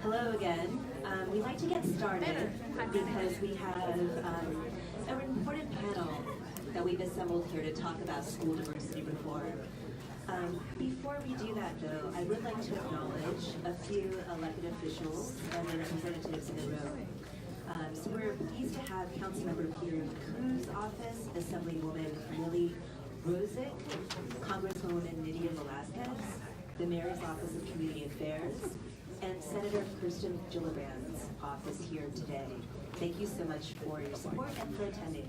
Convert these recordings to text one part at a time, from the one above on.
Hello again. We'd like to get started because we have an important panel that we've assembled here to talk about school diversity reform. Before we do that, though, I would like to acknowledge a few elected officials and their representatives in the room. So we're pleased to have Councilmember Peter Cruz's office, Assemblywoman Lily Rosick, Congresswoman Nydia Velasquez, the Mayor's Office of Community Affairs, and Senator Kirsten Gillibrand's office here today. Thank you so much for your support and for attending.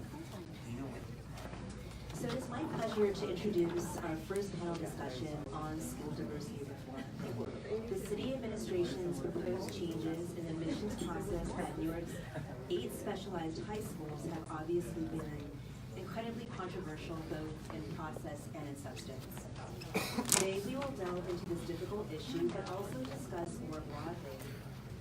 So it is my pleasure to introduce our first panel discussion on school diversity reform. The city administration's proposed changes in the admissions process at New York's 8 specialized high schools have obviously been incredibly controversial both in process and in substance. Today we will delve into this difficult issue, but also discuss more broadly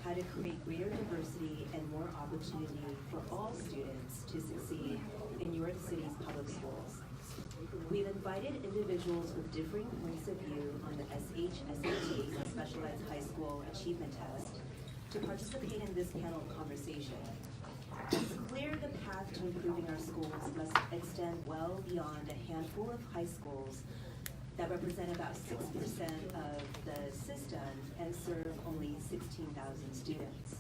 how to create greater diversity and more opportunity for all students to succeed in New York City's public schools. We've invited individuals with differing points of view on the SHSAT, Specialized High School Achievement Test, to participate in this panel conversation. It's clear the path to improving our schools must extend well beyond a handful of high schools that represent about 6% of the system and serve only 16,000 students.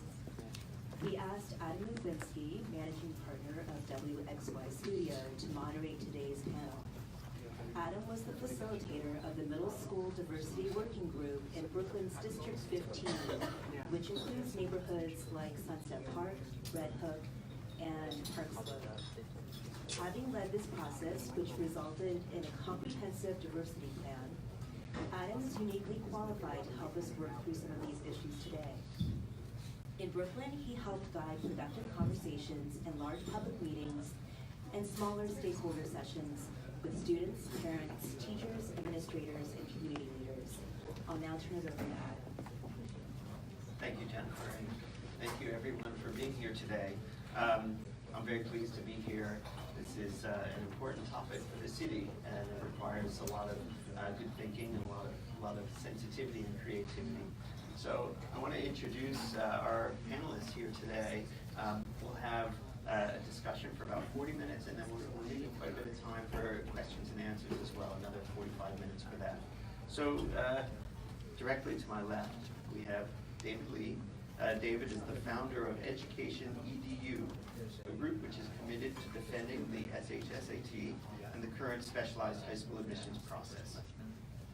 We asked Adam Lubinsky, managing partner of WXY Studio, to moderate today's panel. Adam was the facilitator of the Middle School Diversity Working Group in Brooklyn's District 15, which includes neighborhoods like Sunset Park, Red Hook, and Park Slope. Having led this process, which resulted in a comprehensive diversity plan, Adam is uniquely qualified to help us work through some of these issues today. In Brooklyn, he helped guide productive conversations in large public meetings and smaller stakeholder sessions with students, parents, teachers, administrators, and community leaders. I'll now turn it over to Adam. Thank you, Jennifer, and thank you everyone for being here today. I'm very pleased to be here. This is an important topic for the city, and it requires a lot of good thinking and a lot of sensitivity and creativity. So I want to introduce our panelists here today. We'll have a discussion for about 40 minutes, and then we're leaving quite a bit of time for questions and answers as well, another 45 minutes for that. So directly to my left, we have David Lee. David is the founder of Education EDU, a group which is committed to defending the SHSAT and the current specialized high school admissions process.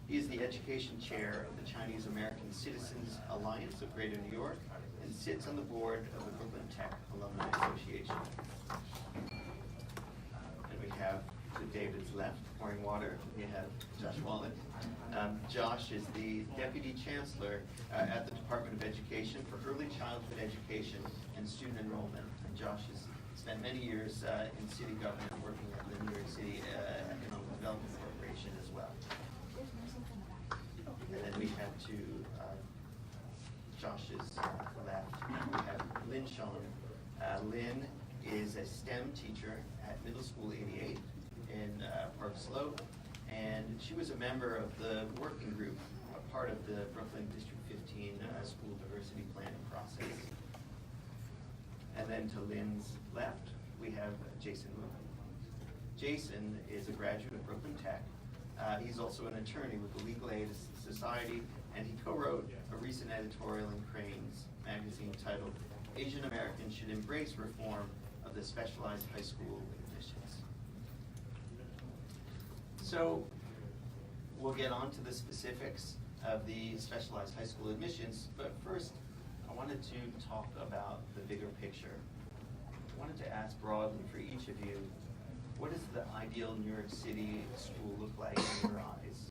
He is the education chair of the Chinese American Citizens Alliance of Greater New York and sits on the board of the Brooklyn Tech Alumni Association. And we have, to David's left, pouring water, we have Josh Wallen. Josh is the Deputy Chancellor at the Department of Education for Early Childhood Education and Student Enrollment. And Josh has spent many years in city government working at the New York City Economic Development Corporation as well. And then we have to Josh's left, we have Lynn Sean. Lynn is a STEM teacher at Middle School 88 in Park Slope, and she was a member of the working group, a part of the Brooklyn District 15 school diversity planning process. And then to Lynn's left, we have Jason Moon. Jason is a graduate of Brooklyn Tech. He's also an attorney with the Legal Aid Society, and he co-wrote a recent editorial in Crain's magazine titled Asian Americans Should Embrace Reform of the Specialized High School Admissions. So we'll get on to the specifics of the specialized high school admissions, but first I wanted to talk about the bigger picture. I wanted to ask broadly for each of you, what does the ideal New York City school look like in your eyes?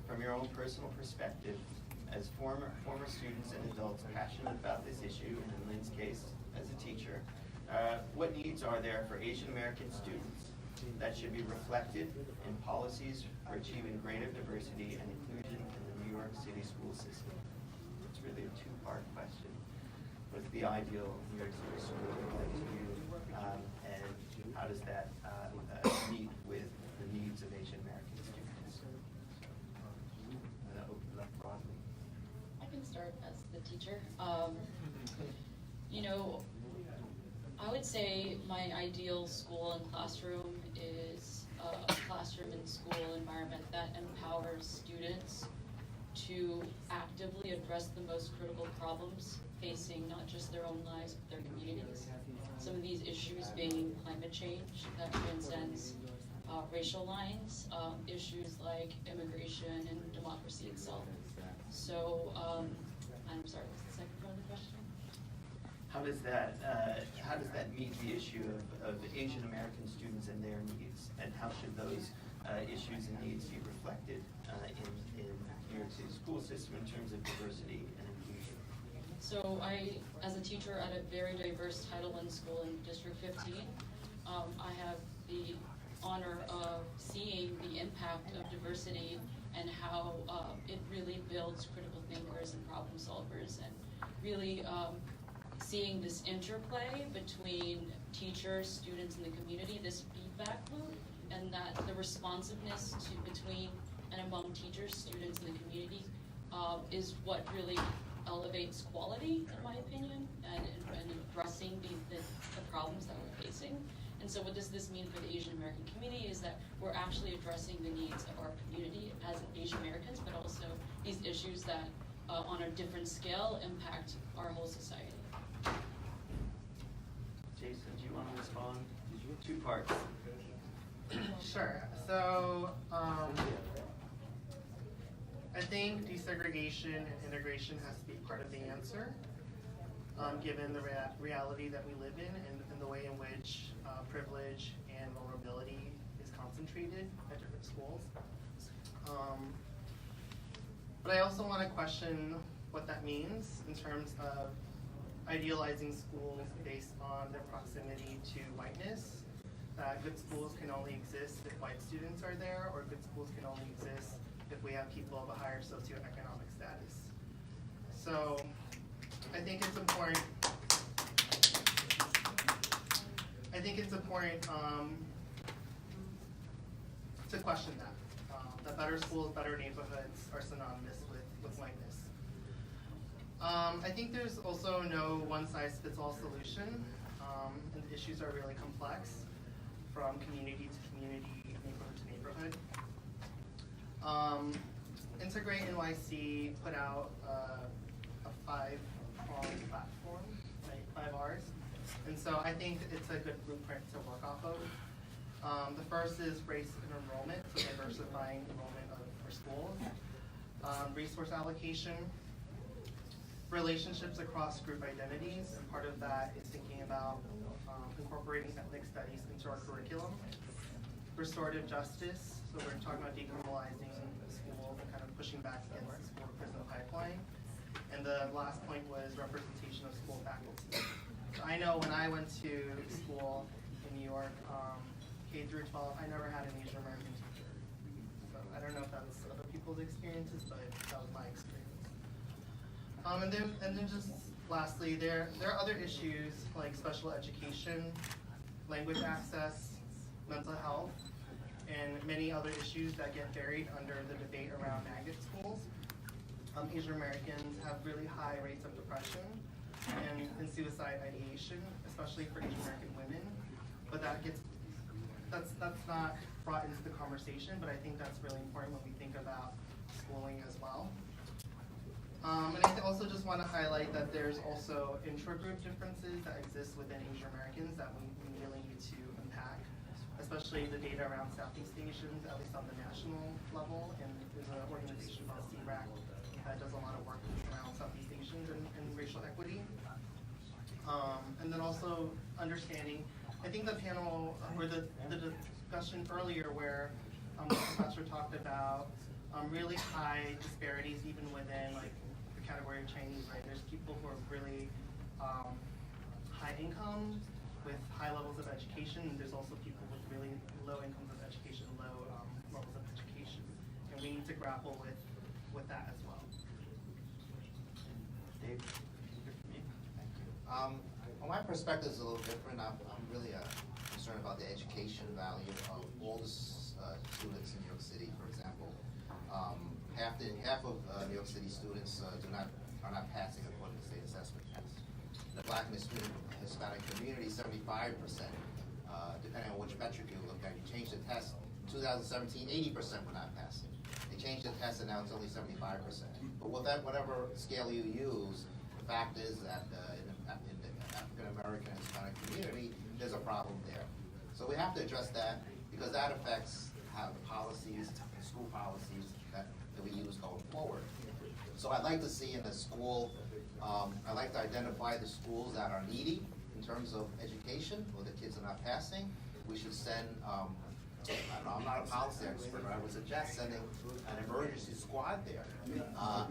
From your own personal perspective, as former students and adults passionate about this issue, and in Lynn's case, as a teacher, what needs are there for Asian American students that should be reflected in policies for achieving greater diversity and inclusion in the New York City school system? It's really a two-part question. What's the ideal New York City school look like to you, and how does that meet with the needs of Asian American students? I'm going to open it up broadly. I can start as the the teacher. You know, I would say my ideal school and classroom is a classroom and school environment that empowers students to actively address the most critical problems facing not just their own lives, but their communities. Some of these issues being climate change that transcends racial lines, issues like immigration and democracy itself. So, I'm sorry, what's the second part of the question? How does that meet the issue of Asian American students and their needs, and how should those issues and needs be reflected in New York City school system in terms of diversity and inclusion? So as a teacher at a very diverse Title I school in District 15, I have the honor of seeing the impact of diversity and how it really builds critical thinkers and problem solvers, and really seeing this interplay between teachers, students, and the community, this feedback loop, and that the responsiveness between and among teachers, students, and the community is what really elevates quality, in my opinion, and addressing the problems that we're facing. And so what does this mean for the Asian American community is that we're actually addressing the needs of our community as Asian Americans, but also these issues that on a different scale impact our whole society. Jason, do you want to respond? Two parts. Sure. So I think desegregation and integration has to be part of the answer, given the reality that we live in and the way in which privilege and vulnerability is concentrated at different schools. But I also want to question what that means in terms of idealizing schools based on their proximity to whiteness. That good schools can only exist if white students are there, or good schools can only exist if we have people of a higher socioeconomic status. So I think it's important. To question that. That better schools, better neighborhoods are synonymous with whiteness. I think there's also no one-size-fits-all solution, and the issues are really complex, from community to community, neighborhood to neighborhood. Integrate NYC put out a 5-pronged platform, right? 5 R's. And so I think it's a good blueprint to work off of. The first is race and enrollment, so diversifying enrollment for schools. Resource allocation, relationships across group identities, and part of that is thinking about incorporating ethnic studies into our curriculum. Restorative justice, so we're talking about decriminalizing schools and kind of pushing back against the school to prison pipeline. And the last point was representation of school faculty. So I know when I went to school in New York, K through 12, I never had an Asian American teacher. So I don't know if that was other people's experiences, but that was my experience. And then just lastly, there are other issues like special education, language access, mental health, and many other issues that get buried under the debate around magnet schools. Asian Americans have really high rates of depression and suicide ideation, especially for Asian American women. But that's not brought into the conversation, but I think that's really important when we think about schooling as well. And I also just want to highlight that there's also intra-group differences that exist within Asian Americans that we really need to unpack, especially the data around Southeast Asians, at least on the national level. And there's an organization called CRAC that does a lot of work around Southeast Asians and racial equity. And then also understanding, I think the panel, or the discussion earlier where the professor talked about really high disparities even within like the category of Chinese, right? There's people who are really high income with high levels of education, and there's also people with really low incomes of education, low levels of education. And we need to grapple with that as well. Dave, good for me. Thank you. Well, my perspective is a little different. I'm really concerned about the education value of all the students in New York City, for example. Half of New York City students are not passing a Black and Hispanic community, 75%, depending on which metric you look at. You change the test, 2017, 80% were not passing. They changed the test and now it's only 75%. But with that, whatever scale you use, the fact is that in the African American and Hispanic community, there's a problem there. So we have to address that because that affects how the policies, school policies that we use going forward. So I'd like to see in the school, I'd like to identify the schools that are needy in terms of education, where the kids are not passing. We should send, I'm not a policy expert, but I would suggest sending an emergency squad there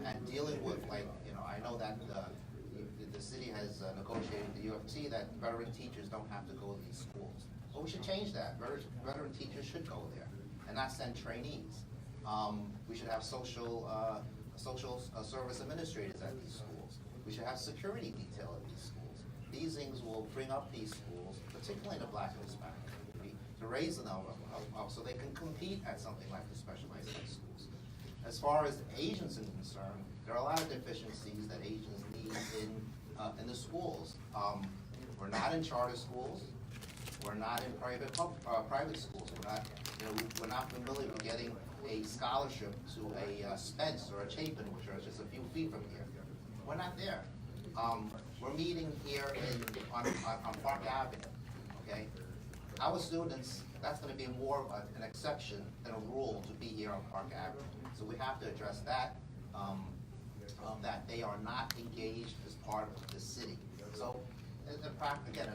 and dealing with, like, I know that the city has negotiated with the UFT that veteran teachers don't have to go to these schools. But we should change that. Veteran teachers should go there and not send trainees. We should have social service administrators at these schools. We should have security detail at these schools. These things will bring up these schools, particularly in the Black and Hispanic community, to raise the number up so they can compete at something like the specialized high schools. As far as Asians are concerned, there are a lot of deficiencies that Asians need in the schools. We're not in charter schools. We're not in private schools. We're not familiar with getting a scholarship to a Spence or a Chapin, which are just a few feet from here. We're not there. We're meeting here on Park Avenue, okay? Our students, that's gonna be more of an exception than a rule to be here on Park Avenue. So we have to address that, that they are not engaged as part of the city. So, in a practical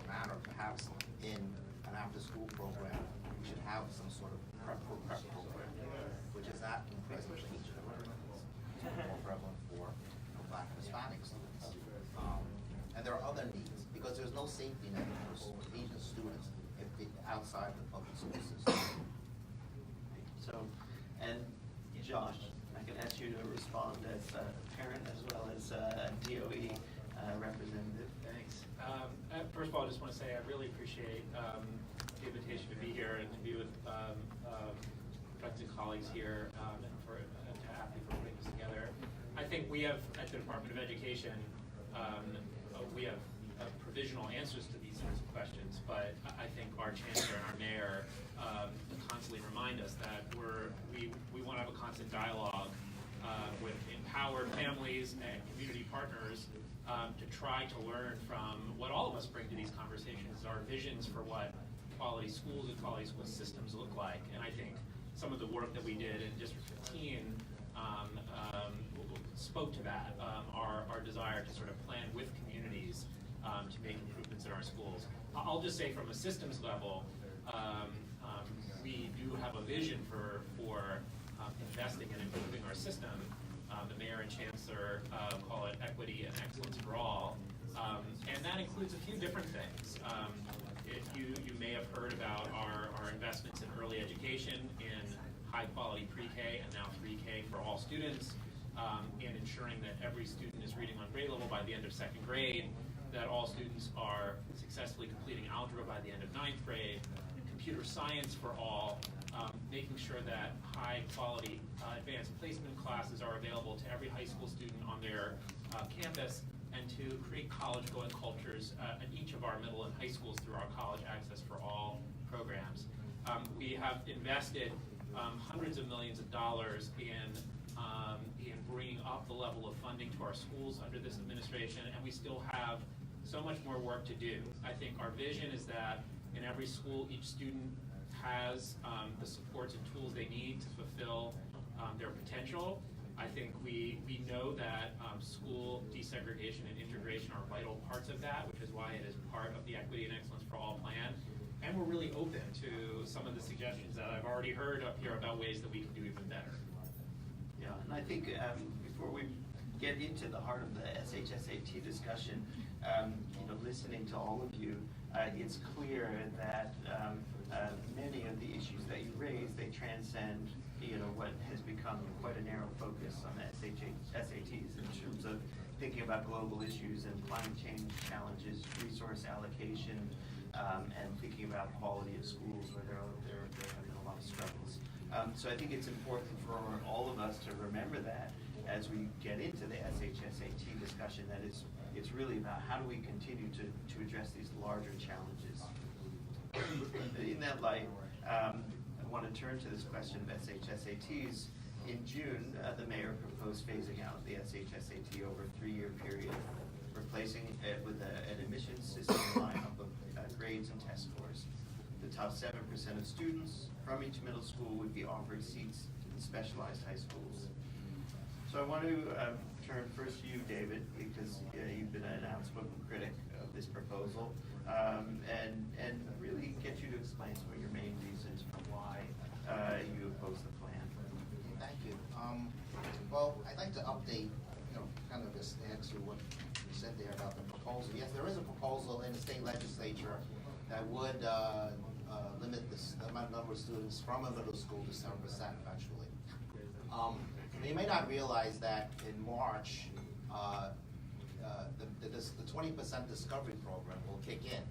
manner, perhaps in an after-school program, we should have some sort of prep program, which is not present in each of the programs. It's more prevalent for Black and Hispanic students. And there are other needs, because there's no safety net for Asian students outside the public school system. So, and Josh, I can ask you to respond as a parent as well as a DOE representative. Thanks. First of all, I just want to say I really appreciate the invitation to be here and to be with friends and colleagues here, and happy for putting this together. I think we have, at the Department of Education, we have provisional answers to these sorts of questions, but I think our chancellor and our mayor constantly remind us that we want to have a constant dialogue with empowered families and community partners to try to learn from what all of us bring to these conversations, our visions for what quality schools and quality school systems look like. And I think some of the work that we did in District 15 spoke to that, our desire to sort of plan with communities to make improvements in our schools. I'll just say from a systems level, we do have a vision for investing and improving our system. The mayor and chancellor call it equity and excellence for all, and that includes a few different things. You may have heard about our investments in early education, in high-quality pre-K and now 3K for all students, and ensuring that every student is reading on grade level by the end of second grade, that all students are successfully completing algebra by the end of ninth grade, computer science for all, making sure that high-quality advanced placement classes are available to every high school student on their campus, and to create college-going cultures at each of our middle and high schools through our College Access for All programs. We have invested hundreds of millions of dollars in bringing up the level of funding to our schools under this administration, and we still have so much more work to do. I think our vision is that in every school, each student has the supports and tools they need to fulfill their potential. I think we know that school desegregation and integration are vital parts of that, which is why it is part of the Equity and Excellence for All plan. And we're really open to some of the suggestions that I've already heard up here about ways that we can do even better. Yeah, and I think before we get into the heart of the SHSAT discussion, listening to all of you, it's clear that many of the issues that you raised, they transcend what has become quite a narrow focus on SATs in terms of thinking about global issues and climate change challenges, resource allocation, and thinking about quality of schools where there have been a lot of struggles. So I think it's important for all of us to remember that as we get into the SHSAT discussion. discussion that it's really about how do we continue to address these larger challenges. In that light, I want to turn to this question of SHSATs. In June, the mayor proposed phasing out the SHSAT over a 3-year period, replacing it with an admissions system lineup of grades and test scores. The top 7% of students from each middle school would be offered seats in specialized high schools. So I want to turn first to you, David, because you've been an outspoken critic of this proposal, and really get you to explain some of your main reasons for why you oppose the plan. Thank you. Well, I'd like to update, kind of just answer what you said there about the proposal. Yes, there is a proposal in the state legislature that would limit the number of students from a middle school to 7% eventually. You may not realize that in March, the 20% discovery program will kick in.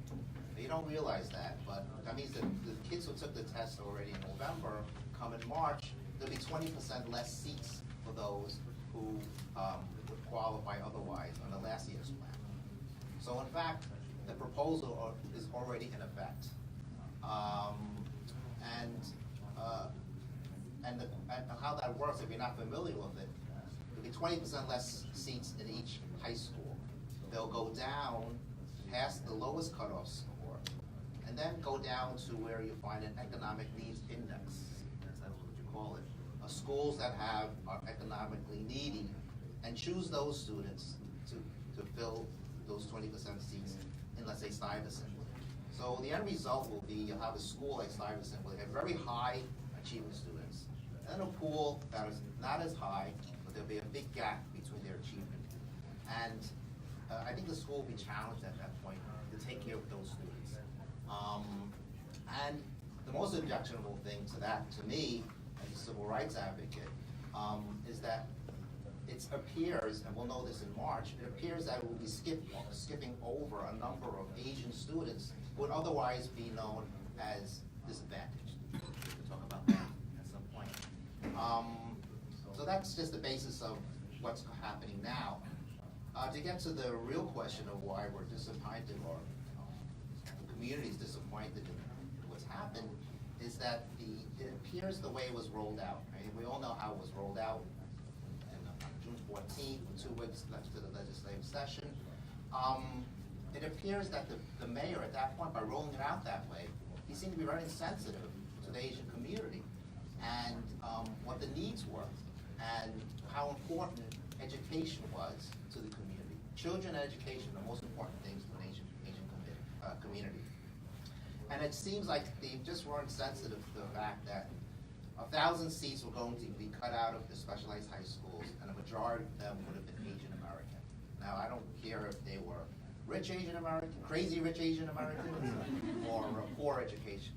You don't realize that, but that means that the kids who took the test already in November, come in March, there'll be 20% less seats for those who would qualify otherwise on the last year's plan. So in fact, the proposal is already in effect. And how that works, if you're not familiar with it, there'll be 20% less seats in each high school. They'll go down past the lowest cutoff score, and then go down to where you find an economic needs index, that's what you call it. Schools that are economically needy, and choose those students to fill those 20% seats in, let's say, Stuyvesant. So the end result will be you'll have a school like Stuyvesant will have very high achieving students, and a pool that is not as high, but there'll be a big gap between their achievement. And I think the school will be challenged at that point to take care of those students. And the most objectionable thing to that, to me, as a civil rights advocate, is that it appears, and we'll know this in March, it appears that it will be skipping over a number of Asian students who would otherwise be known as disadvantaged. We'll talk about that at some point. So that's just the basis of what's happening now. To get to the real question of why we're disappointed, or the community is disappointed in what's happened, is that it appears the way it was rolled out. Right? We all know how it was rolled out. On June 14th, with 2 weeks left to the legislative session, it appears that the mayor at that point, by rolling it out that way, he seemed to be very insensitive to the Asian community and what the needs were and how important education was to the community. Children and education are the most important things to an Asian community. And it seems like they just weren't sensitive to the fact that 1,000 seats were going to be cut out of the specialized high schools, and a majority of them would have been Asian American. Now, I don't care if they were rich Asian American, crazy rich Asian Americans, or poor education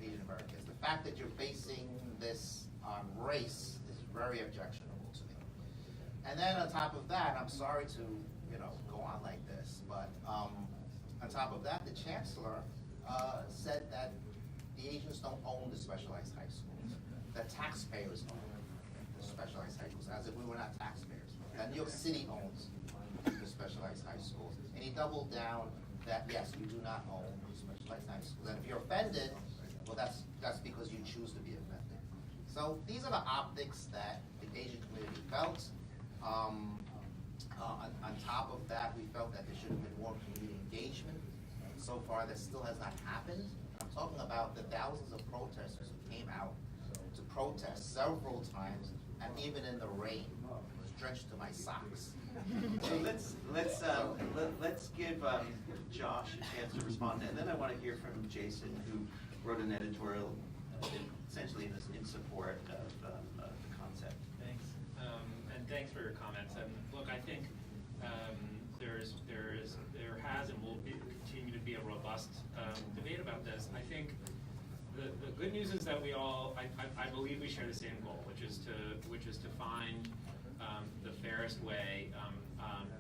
Asian Americans. The fact that you're basing this on race is very objectionable to me. And then on top of that, I'm sorry to go on like this, but on top of that, the chancellor said that the Asians don't own the specialized high schools, that taxpayers own the specialized high schools, as if we were not taxpayers. That New York City owns the specialized high schools. And he doubled down that, yes, you do not own the specialized high schools. And if you're offended, well, that's because you choose to be offended. So these are the optics that the Asian community felt. On top of that, we felt that there should have been more community engagement. So far, that still has not happened. I'm talking about the thousands of protesters who came out to protest several times, and even in the rain, it was drenched to my socks. So let's give Josh a chance to respond, and then I want to hear from Jason, who wrote an editorial essentially in support of the concept. Thanks, and thanks for your comments. And look, I think there has and will continue to be a robust debate about this. I think the good news is that we all, I believe we share the same goal, which is to find the fairest way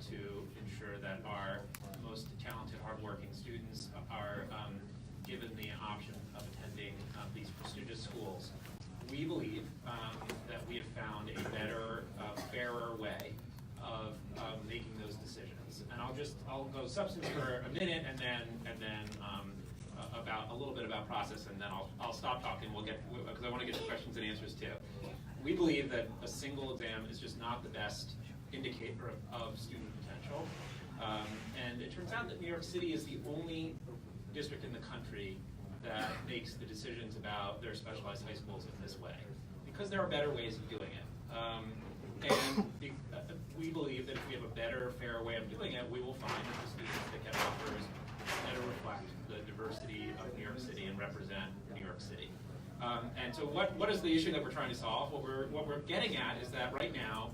to ensure that our most talented, hardworking students are given the option of attending these prestigious schools. We believe that we have found a better, fairer way of making those I'll go substance for a minute, and then about a little bit about process, and then I'll stop talking. We'll get, because I want to get to questions and answers too. We believe that a single exam is just not the best indicator of student potential, and it turns out that New York City is the only district in the country that makes the decisions about their specialized high schools in this way, because there are better ways of doing it. We believe that if we have a better, fairer way of doing it, we will find that the students that get offers better reflect the diversity of New York City and represent New York City. And so what is the issue that we're trying to solve? What we're getting at is that right now,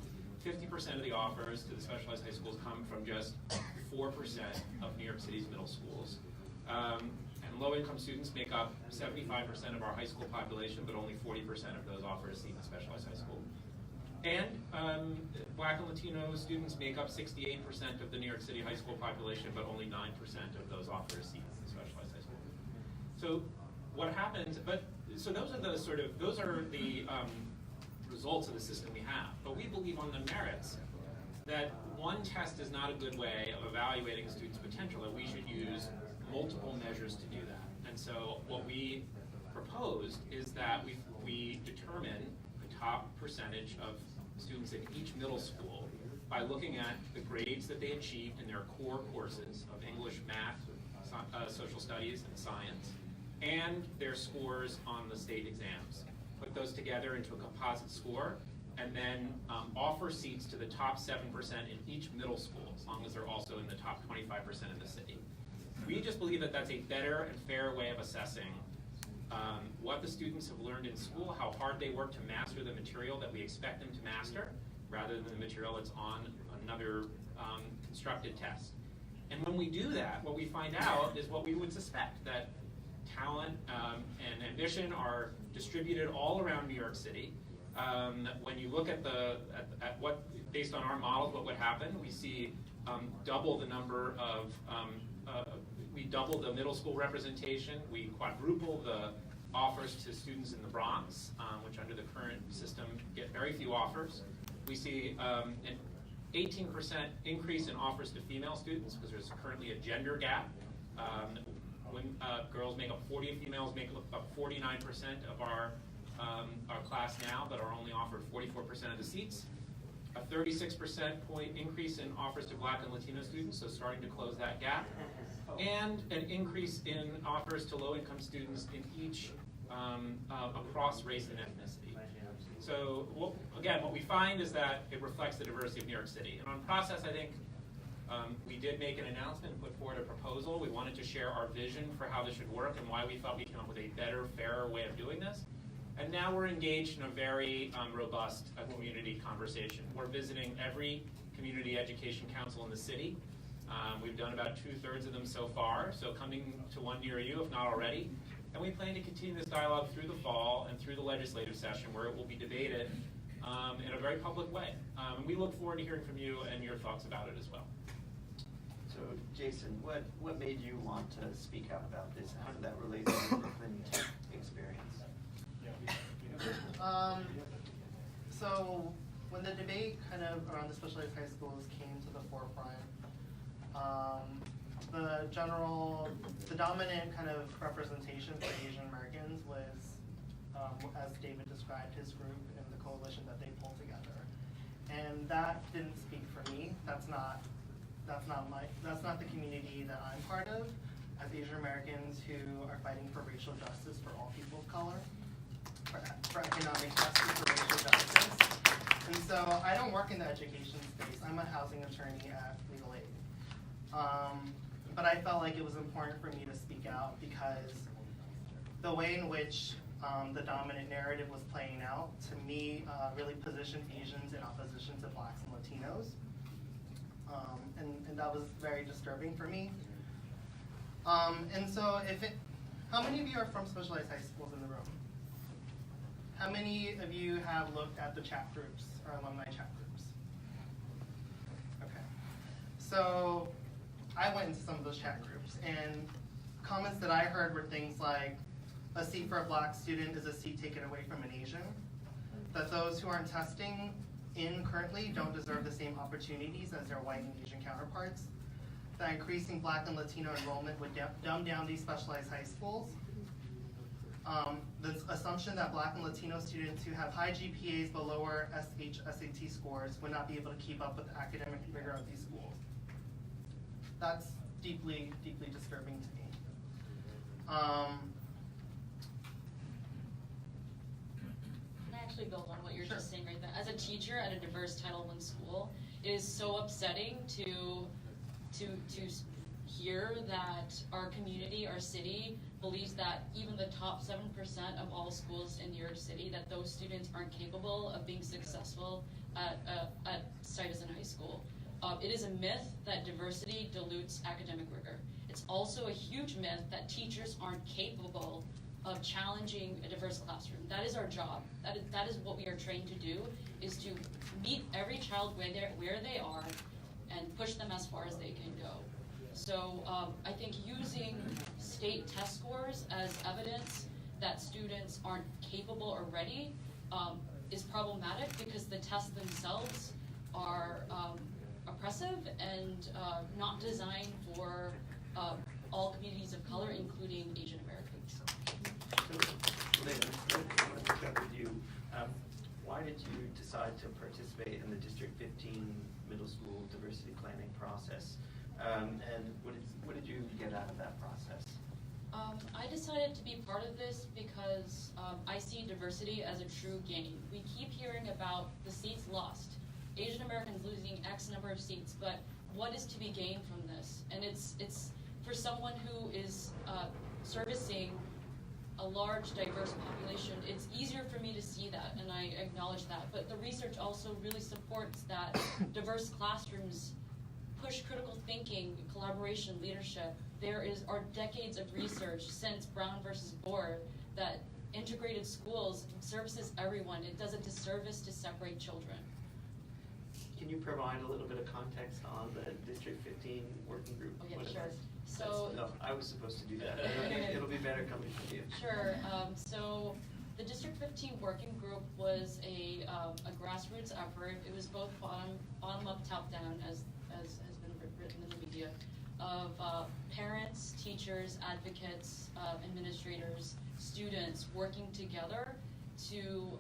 50% of the offers to the specialized high schools come from just 4% of New York City's middle schools. And low-income students make up 75% of our high school population, but only 40% of those offers seat in specialized high school. And Black and Latino students make up 68% of the New York City high school population, but only 9% of those offers seat in specialized high school. So what happens? So those are the results of the system we have. But we believe on the merits that one test is not a good way of evaluating a student's potential, that we should use multiple measures to do that. And so what we proposed is that we determine the top percentage of students in each middle school by looking at the grades that they achieved in their core courses of English, math, social studies, and science, and their scores on the state exams. Put those together into a composite score, and then offer seats to the top 7% in each middle school, as long as they're also in the top 25% in the city. We just believe that that's a better and fair way of assessing what the students have learned in school, how hard they work to master the material that we expect them to master, rather than the material that's on another constructed test. And when we do that, what we find out is what we would suspect, that talent and ambition are distributed all around New York City. When you look at what, based on our models, what would happen, we see double the number of, we double the middle school representation, we quadruple the offers to students in the Bronx, which under the current system get very few offers. We see an 18% increase in offers to female students, because there's currently a gender gap. When girls make up 40, females make up 49% of our class now, but are only offered 44% of the seats. A 36% point increase in offers to Black and Latino students, so starting to close that gap. And an increase in offers to low-income students in each across race and ethnicity. So again, what we find is that it reflects the diversity of New York City. And on process, I think we did make an announcement and put forward a proposal. We wanted to share our vision for how this should work and why we thought we came up with a better, fairer way of doing this. And now we're engaged in a very robust community conversation. We're visiting every community education council in the city. We've done about 2/3 of them so far, so coming to one near you, if not already. And we plan to continue this dialogue through the fall and through the legislative session, where it will be debated in a very public way. We look forward to hearing from you and your thoughts about it as well. So, Jason, what made you want to speak out about this? How did that relate to your Brooklyn Tech experience? So when the debate kind of around the specialized high schools came to the forefront, the dominant kind of representation for Asian Americans was, as David described, his group and the coalition that they pulled together. And that didn't speak for me. That's not the community that I'm part of, as Asian Americans who are fighting for racial justice for all people of color, for economic justice, for racial justice. And so I don't work in the education space. I'm a housing attorney at Legal Aid. But I felt like it was important for me to speak out, because the way in which the dominant narrative was playing out, to me, really positioned Asians in opposition to Blacks and Latinos. And that was very disturbing for me. And so how many of you are from specialized high schools in the room? How many of you have looked at the chat groups or alumni chat groups? Okay. So I went into some of those chat groups, and comments that I heard were things like, a seat for a Black student is a seat taken away from an Asian, that those who aren't testing in currently don't deserve the same opportunities as their white and Asian counterparts, that increasing Black and Latino enrollment would dumb down these specialized high schools. The assumption that Black and Latino students who have high GPAs but lower SAT scores would not be able to keep up with the academic rigor of these schools. That's deeply, deeply disturbing to me. Can I actually build on what you're Sure. just saying right there? As a teacher at a diverse Title I school, it is so upsetting to hear that our community, our city, believes that even the top 7% of all schools in New York City, that those students aren't capable of being successful at Stuyvesant High School. It is a myth that diversity dilutes academic rigor. It's also a huge myth that teachers aren't capable of challenging a diverse classroom. That is our job. That is what we are trained to do, is to meet every child where they are and push them as far as they can go. So I think using state test scores as evidence that students aren't capable or ready is problematic, because the tests themselves are oppressive and not designed for all communities of color, including Asian Americans. So, Lynn, I want to pick up with you. Why did you decide to participate in the District 15 middle school diversity planning process? And what did you get out of that process? I decided to be part of this because I see diversity as a true gain. We keep hearing about the seats lost, Asian Americans losing X number of seats, but what is to be gained from this? And it's for someone who is servicing a large, diverse population, it's easier for me to see that, and I acknowledge that. But the research also really supports that diverse classrooms push critical thinking, collaboration, leadership. There are decades of research since Brown versus Board that integrated schools services everyone. It does a disservice to separate children. Can you provide a little bit of context on the District 15 working group? Oh, yeah, What it sure. was? So, No, I was supposed to do that. It'll be better coming from you. Sure. So the District 15 working group was a grassroots effort. It was both bottom up, top down, as has been written in the media, of parents, teachers, advocates, administrators, students working together to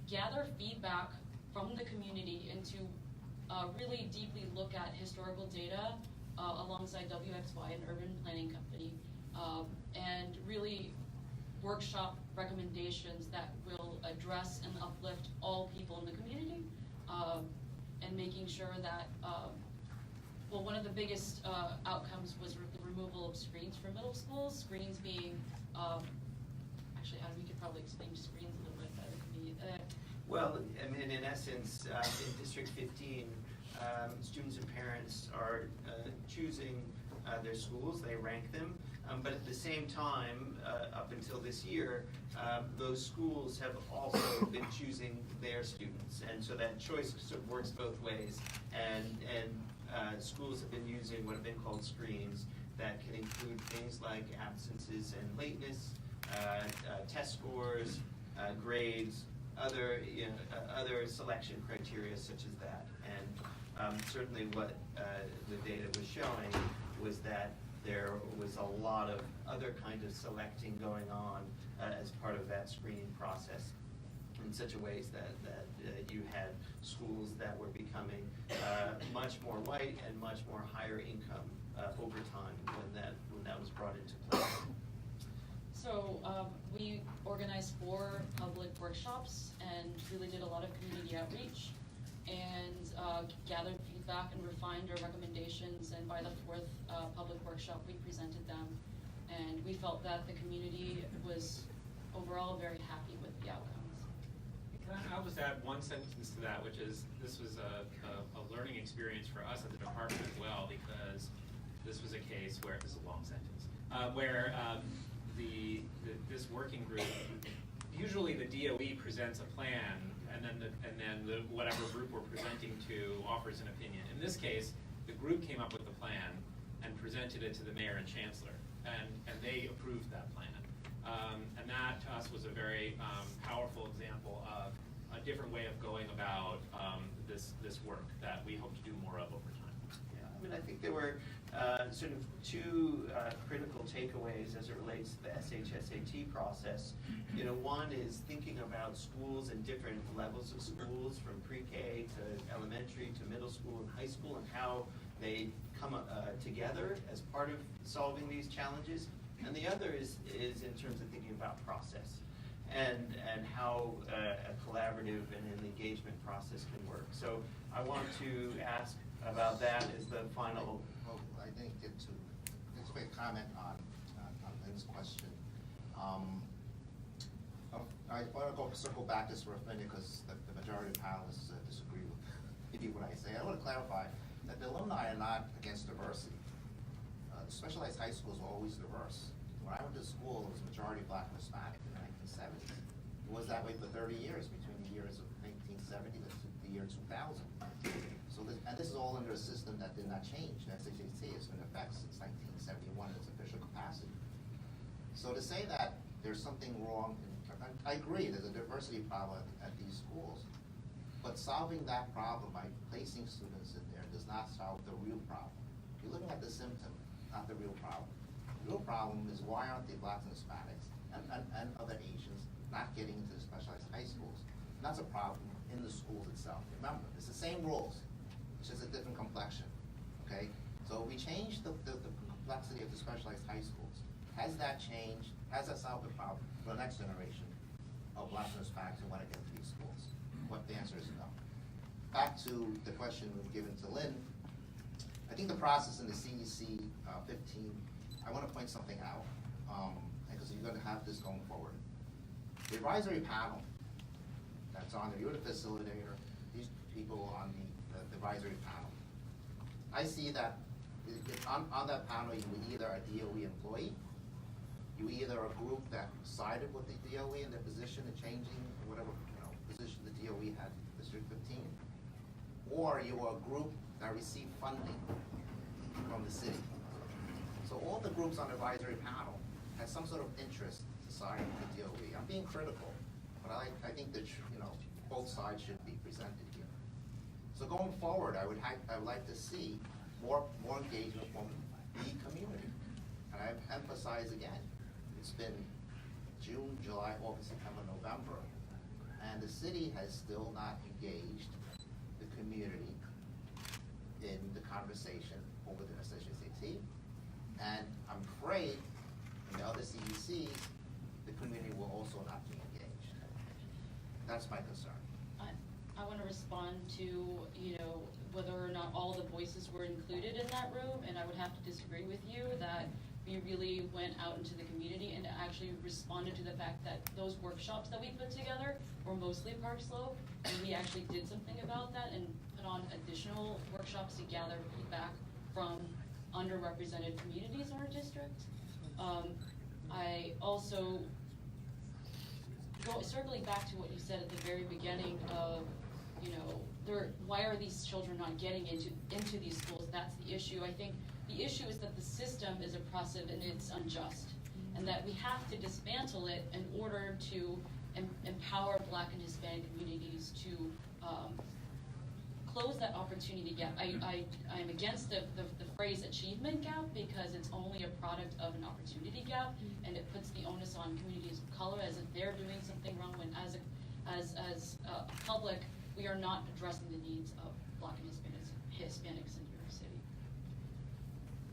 gather feedback from the community and to really deeply look at historical data alongside WXY, an urban planning company, and really workshop recommendations that will address and uplift all people in the community, and making sure that, well, one of the biggest outcomes was the removal of screens for middle schools, screens being, actually, Adam, you could probably explain screens a little bit better to me. Well, I mean, in essence, in District 15, students and parents are choosing their schools, they rank them, but at the same time, up until this year, those schools have also been choosing their students, and so that choice sort of works both ways, and schools have been using what have been called screens that can include things like absences and lateness, test scores, grades, other selection criteria such as that. And certainly what the data was showing was that there was a lot of other kind of selecting going on as part of that screening process, in such a ways that you had schools that were becoming much more white and much more higher income over time when that was brought into play. So we organized 4 public workshops and really did a lot of community outreach and gathered feedback and refined our recommendations, and by the 4th public workshop we presented them, and we felt that the community was overall very happy with the outcomes. I'll just add one sentence to that, which is this was a learning experience for us as a department as well, because this was a case where, this is a long sentence, where this working group, usually the DOE presents a plan, and then the whatever group we're presenting to offers an opinion. In this case, the group came up with the plan and presented it to the mayor and chancellor, and they approved that plan. And that to us was a very powerful example of a different way of going about this work that we hope to do more of over time. Yeah, I mean, I think think there were sort of two critical takeaways as it relates to the SHSAT process. You know, one is thinking about schools and different levels of schools, from pre-K to elementary to middle school and high school, and how they come together as part of solving these challenges. And the other is in terms of thinking about process and how a collaborative and an engagement process can work. So I want to ask about that as the final. Well, I didn't get to, just a quick comment on Lynn's question. I want to circle back just for a minute because the majority of panelists disagree with maybe what I say. I want to clarify that the alumni are not against diversity. The specialized high schools were always diverse. When I went to school, it was majority Black and Hispanic in the 1970s. It was that way for 30 years, between the years of 1970 to the year 2000. So this is all under a system that did not change. The SHSAT has been in effect since 1971 in its official capacity. So to say that there's something wrong, I agree, there's a diversity problem at these schools. But solving that problem by placing students in there does not solve the real problem. You're looking at the symptom, not the real problem. The real problem is, why aren't the Blacks and Hispanics and other Asians not getting into the specialized high schools? And that's a problem in the schools itself. Remember, it's the same rules, it's just a different complexion, okay? So we changed the complexity of the specialized high schools. Has that changed? Has that solved the problem for the next generation of Blacks and Hispanics who want to get into these schools? What the answer is no. Back to the question given to Lynn, I think the process in the CEC 15, I want to point something out, because you're going to have this going forward. The advisory panel that's on there, you're the facilitator, these people on the advisory panel. I see that on that panel, you were either a DOE employee, you were either a group that sided with the DOE in their position in changing whatever position the DOE had in District 15, or you were a group that received funding from the city. So all the groups on the advisory panel had some sort of interest to side with the DOE. I'm being critical, but I think that both sides should be presented here. So going forward, I would like to see more engagement from the community. And I emphasize again, it's been June, July, August, September, November, and the city has still not engaged the community in the conversation over the SHSAT. And I'm afraid in the other CECs, the community will also not be engaged. That's my concern. I want to respond to, whether or not all the voices were included in that room, and I would have to disagree with you that we really went out into the community and actually responded to the fact that those workshops that we put together were mostly Park Slope, and we actually did something about that and put on additional workshops to gather feedback from underrepresented communities in our district. I also, circling back to what you said at the very beginning of, why are these children not getting into these schools? That's the issue. I think the issue is that the system is oppressive and it's unjust, and that we have to dismantle it in order to empower Black and Hispanic communities to close that opportunity gap. I'm against the phrase achievement gap, because it's only a product of an opportunity gap, and it puts the onus on communities of color as if they're doing something wrong, when as a public, we are not addressing the needs of Black and Hispanics in New York City.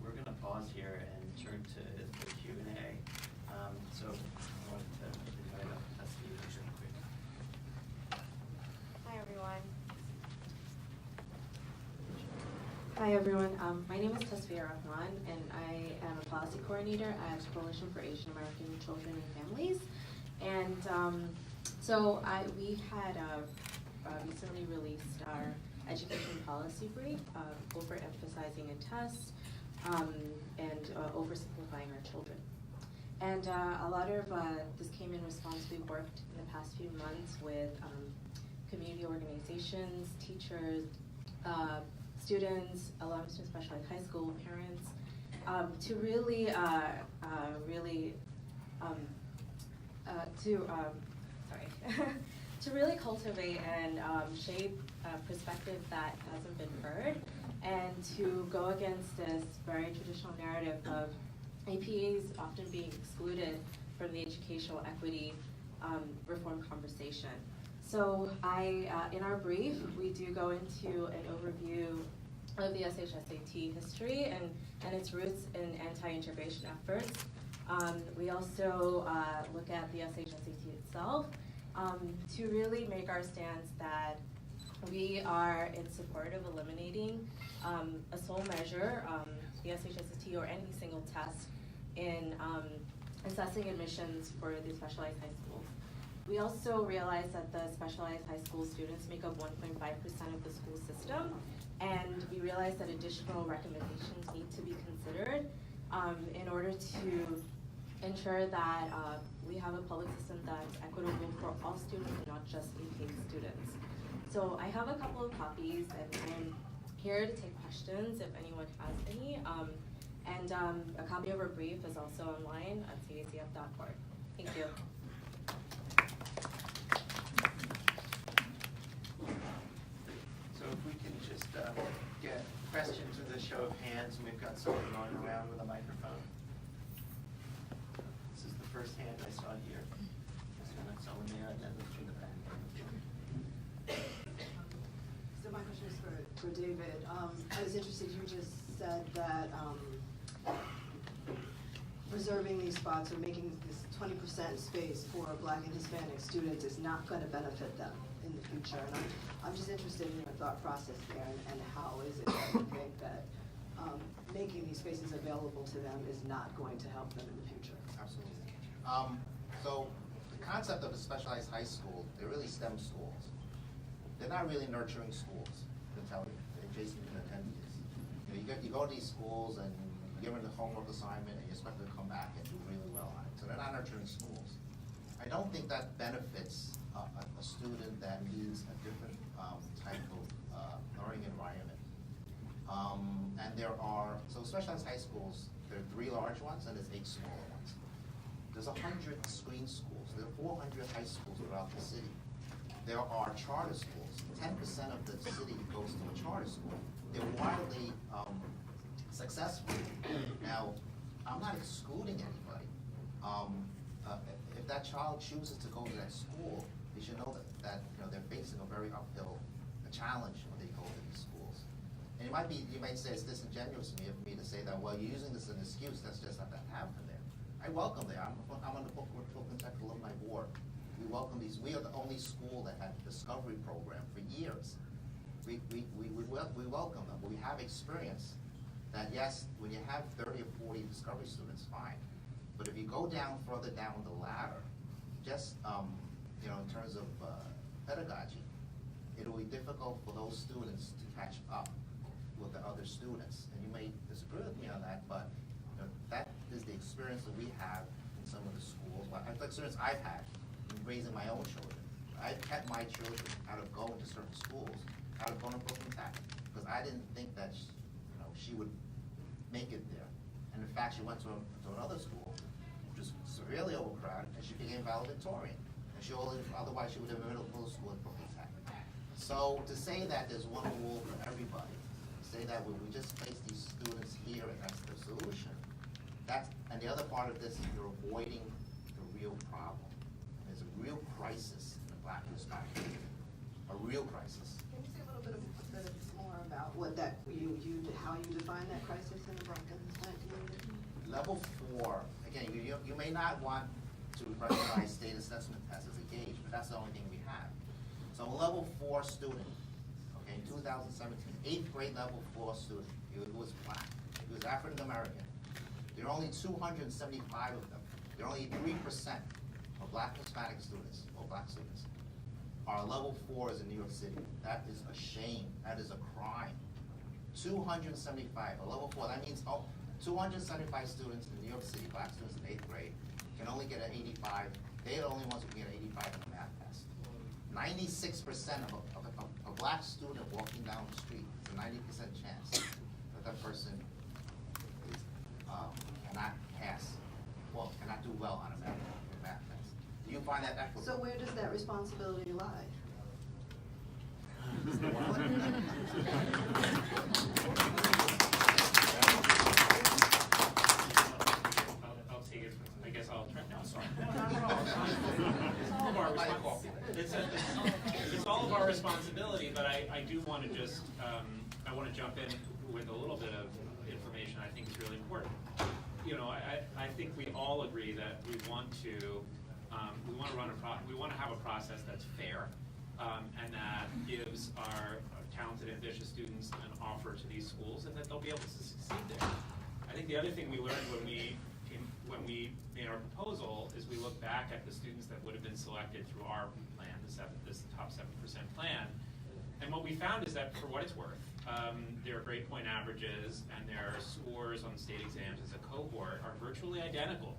We're going to pause here and turn to the Q&A. So I want to invite up Tessie really quick. Hi, everyone. Hi, everyone. My name is Tasfia Rahman, and I am a policy coordinator at Coalition for Asian American Children and Families. And we had recently released our education policy brief, overemphasizing a test and oversimplifying our children. And a lot of this came in response. We worked in the past few months with community organizations, teachers, students, alums from specialized high school, parents, to really, to really cultivate and shape a perspective that hasn't been heard, and to go against this very traditional narrative of APAs often being excluded from the educational equity reform conversation. So in our brief, we do go into an overview of the SHSAT history and its roots in anti-integration efforts. We also look at the SHSAT itself to really make our stance that we are in support of eliminating a sole measure, the SHSAT or any single test in assessing admissions for the specialized high schools. We also realize that the specialized high school students make up 1.5% of the school system, and we realize that additional recommendations need to be considered in order to ensure that we have a public system that's equitable for all students and not just APA students. So I have a couple of copies, and I'm here to take questions if anyone has any. And a copy of our brief is also online at cacf.org. Thank you. So if we can just get questions with a show of hands, and we've got someone going around with a microphone. This is the first hand I saw here. So that's someone there, and then through the back. So my question is for David. I was interested, you just said that reserving these spots or making this 20% space for Black and Hispanic students is not going to benefit them in the future. And I'm just interested in your thought process there, and how is it that you think that making these spaces available to them is not going to help them in the future? Absolutely. So the concept of a specialized high school, they're really STEM schools. They're not really nurturing schools, to tell you. Jason can attend to this. You go to these schools and you give them the homework assignment and you expect them to come back and do really well on it. So they're not nurturing schools. I don't think that benefits a student that needs a different type of learning environment. And so specialized high schools, there are 3 large ones and there's 8 smaller ones. There's 100 screen schools. There are 400 high schools throughout the city. There are charter schools. 10% of the city goes to a charter school. They're widely successful. Now, I'm not excluding anybody. If that child chooses to go to that school, they should know that they're facing a very uphill challenge when they go to these schools. And you might say it's disingenuous of me to say that, well, you're using this as an excuse. That's just not that happen there. I welcome there. I'm on the Brooklyn Tech Alumni Board. We welcome these. We are the only school that had a discovery program for years. We welcome them. We have experience that, yes, when you have 30 or 40 discovery students, fine. But if you go further down the ladder, just in terms of pedagogy, it'll be difficult for those students to catch up with the other students. And you may disagree with me on that, but that is the experience that we have in some of the schools. The experience I've had in raising my own children. I've kept my children out of going to certain schools, out of going to Brooklyn Tech, because I didn't think that she would make it there. And in fact, she went to another school, which was severely overcrowded, and she became valedictorian. And otherwise she would have been in middle school at Brooklyn Tech. So to say that there's one rule for everybody, to say that we just place these students here and that's the solution, and the other part of this is you're avoiding the real problem. There's a real crisis in the Black and Hispanic community, a real crisis. Can you say a little bit more about what how you define that crisis in the Black and Hispanic community? Level 4, again, you may not want to recognize state assessment tests as a gauge, but that's the only thing we have. So a level 4 student, okay, in 2017, 8th grade level 4 student, he was Black, he was African American. There are only 275 of them. There are only 3% of Black Hispanic students, or Black students, are level 4s in New York City. That is a shame. That is a crime. 275, a level 4, that means 275 students in New York City, Black students in 8th grade, can only get an 85. They're the only ones who can get an 85 in the math test. 96% of a Black student walking down the street, it's a 90% chance that person cannot do well on a math test. Do you find that equitable? So where does that responsibility lie? want to jump in with a little bit of information I think is really important. You know, I think we all agree that we want to have a process that's fair, and that gives our talented, ambitious students an offer to these schools, and that they'll be able to succeed there. I think the other thing we learned when we made our proposal is we looked back at the students that would have been selected through our plan, this top 7% plan, and what we found is that, for what it's worth, their grade point averages and their scores on state exams as a cohort are virtually identical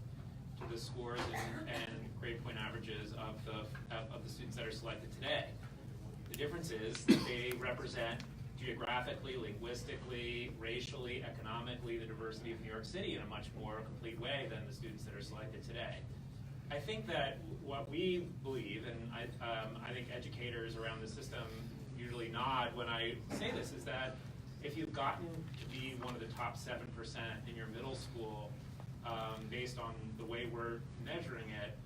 to the scores and grade point averages of the students that are selected today. The difference is that they represent geographically, linguistically, racially, economically, the diversity of New York City in a much more complete way than the students that are selected today. I think that what we believe, and I think educators around the system usually nod when I say this, is that if you've gotten to be one of the top 7% in your middle school, based on the way we're measuring it,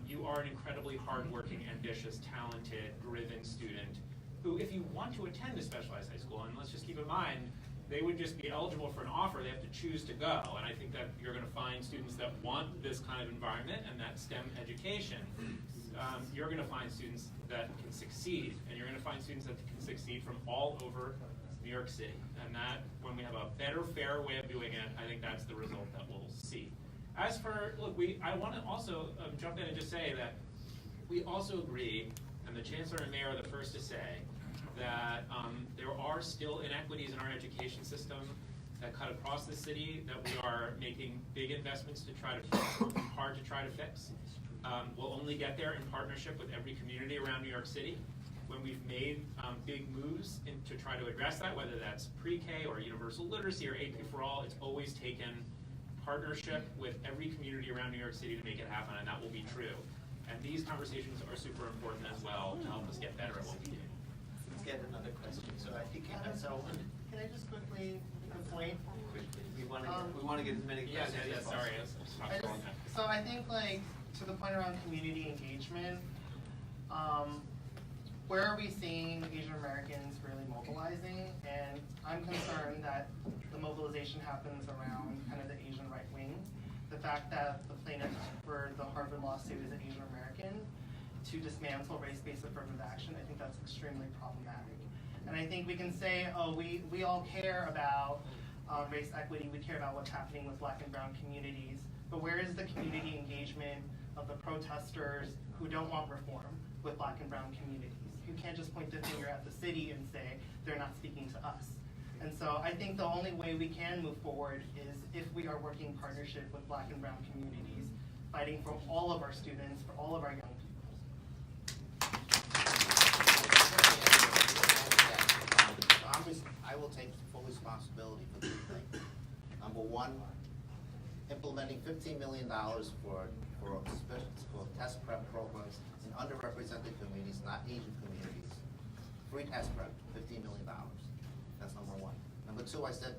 you are an incredibly hardworking, ambitious, talented, driven student who, if you want to attend a specialized high school, and let's just keep in mind, they would just be eligible for an offer, they have to choose to go. And I think that you're going to find students that want this kind of environment and that STEM education. You're going to find students that can succeed, and you're going to find students that can succeed from all over New York City. And that, when we have a better, fairer way of doing it, I think that's the result that we'll see. As for, look, I want to also jump in and just say that we also agree, and the Chancellor and Mayor are the first to say, that there are still inequities in our education system that cut across the city that we are making big investments to try to fix, working hard to try to fix. We'll only get there in partnership with every community around New York City. When we've made big moves to try to address that, whether that's pre-K or universal literacy or AP for all, it's always taken partnership with every community around New York City to make it happen, and that will be true. And these conversations are super important as well to help us get better at what we do. Let's get another question. So I think Can I just quickly make a point? we want to get as many questions as possible. Sorry. So I think, like, to the point around community engagement, where are we seeing Asian Americans really mobilizing? And I'm concerned that the mobilization happens around kind of the Asian right wing. The fact that the plaintiff for the Harvard lawsuit is an Asian American, to dismantle race-based affirmative action, I think that's extremely problematic. And I think we can say, oh, we all care about race equity, we care about what's happening with Black and brown communities, but where is the community engagement of the protesters who don't want reform with Black and brown communities? You can't just point the finger at the city and say they're not speaking to us. And so I think the only way we can move forward is if we are working in partnership with Black and brown communities, fighting for all of our students, for all of our young people. I will take full responsibility for 3 things. Number one, implementing $15 million for test prep programs in underrepresented communities, not Asian communities. Free test prep, $15 million. That's number one. Number two, I said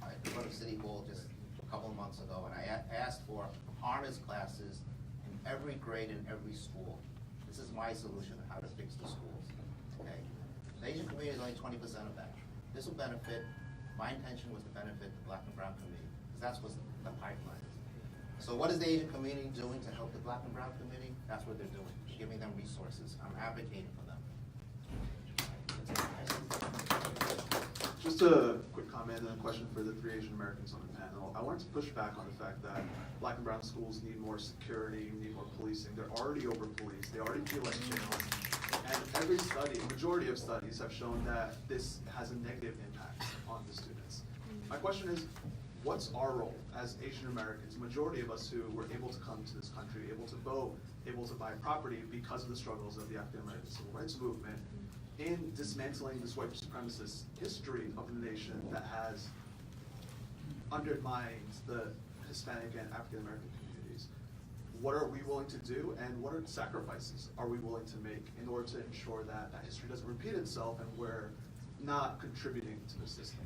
at the front of City Hall just a couple of months ago, and I asked for honors classes in every grade in every school. This is my solution on how to fix the schools. Okay? The Asian community is only 20% of that. This will benefit, my intention was to benefit the Black and brown community, because that's what the pipeline is. So what is the Asian community doing to help the Black and brown community? That's what they're doing, giving them resources. I'm advocating for them. Just a quick comment and a question for the 3 Asian Americans on the panel. I wanted to push back on the fact that Black and brown schools need more security, need more policing. They're already over-policed. They already feel like jails. And every study, majority of studies have shown that this has a negative impact on the students. My question is, what's our role as Asian Americans, the majority of us who were able to come to this country, able to vote, able to buy property because of the struggles of the African American civil rights movement, in dismantling this white supremacist history of the nation that has undermined the Hispanic and African American communities? What are we willing to do, and what are the sacrifices are we willing to make in order to ensure that that history doesn't repeat itself and we're not contributing to the system?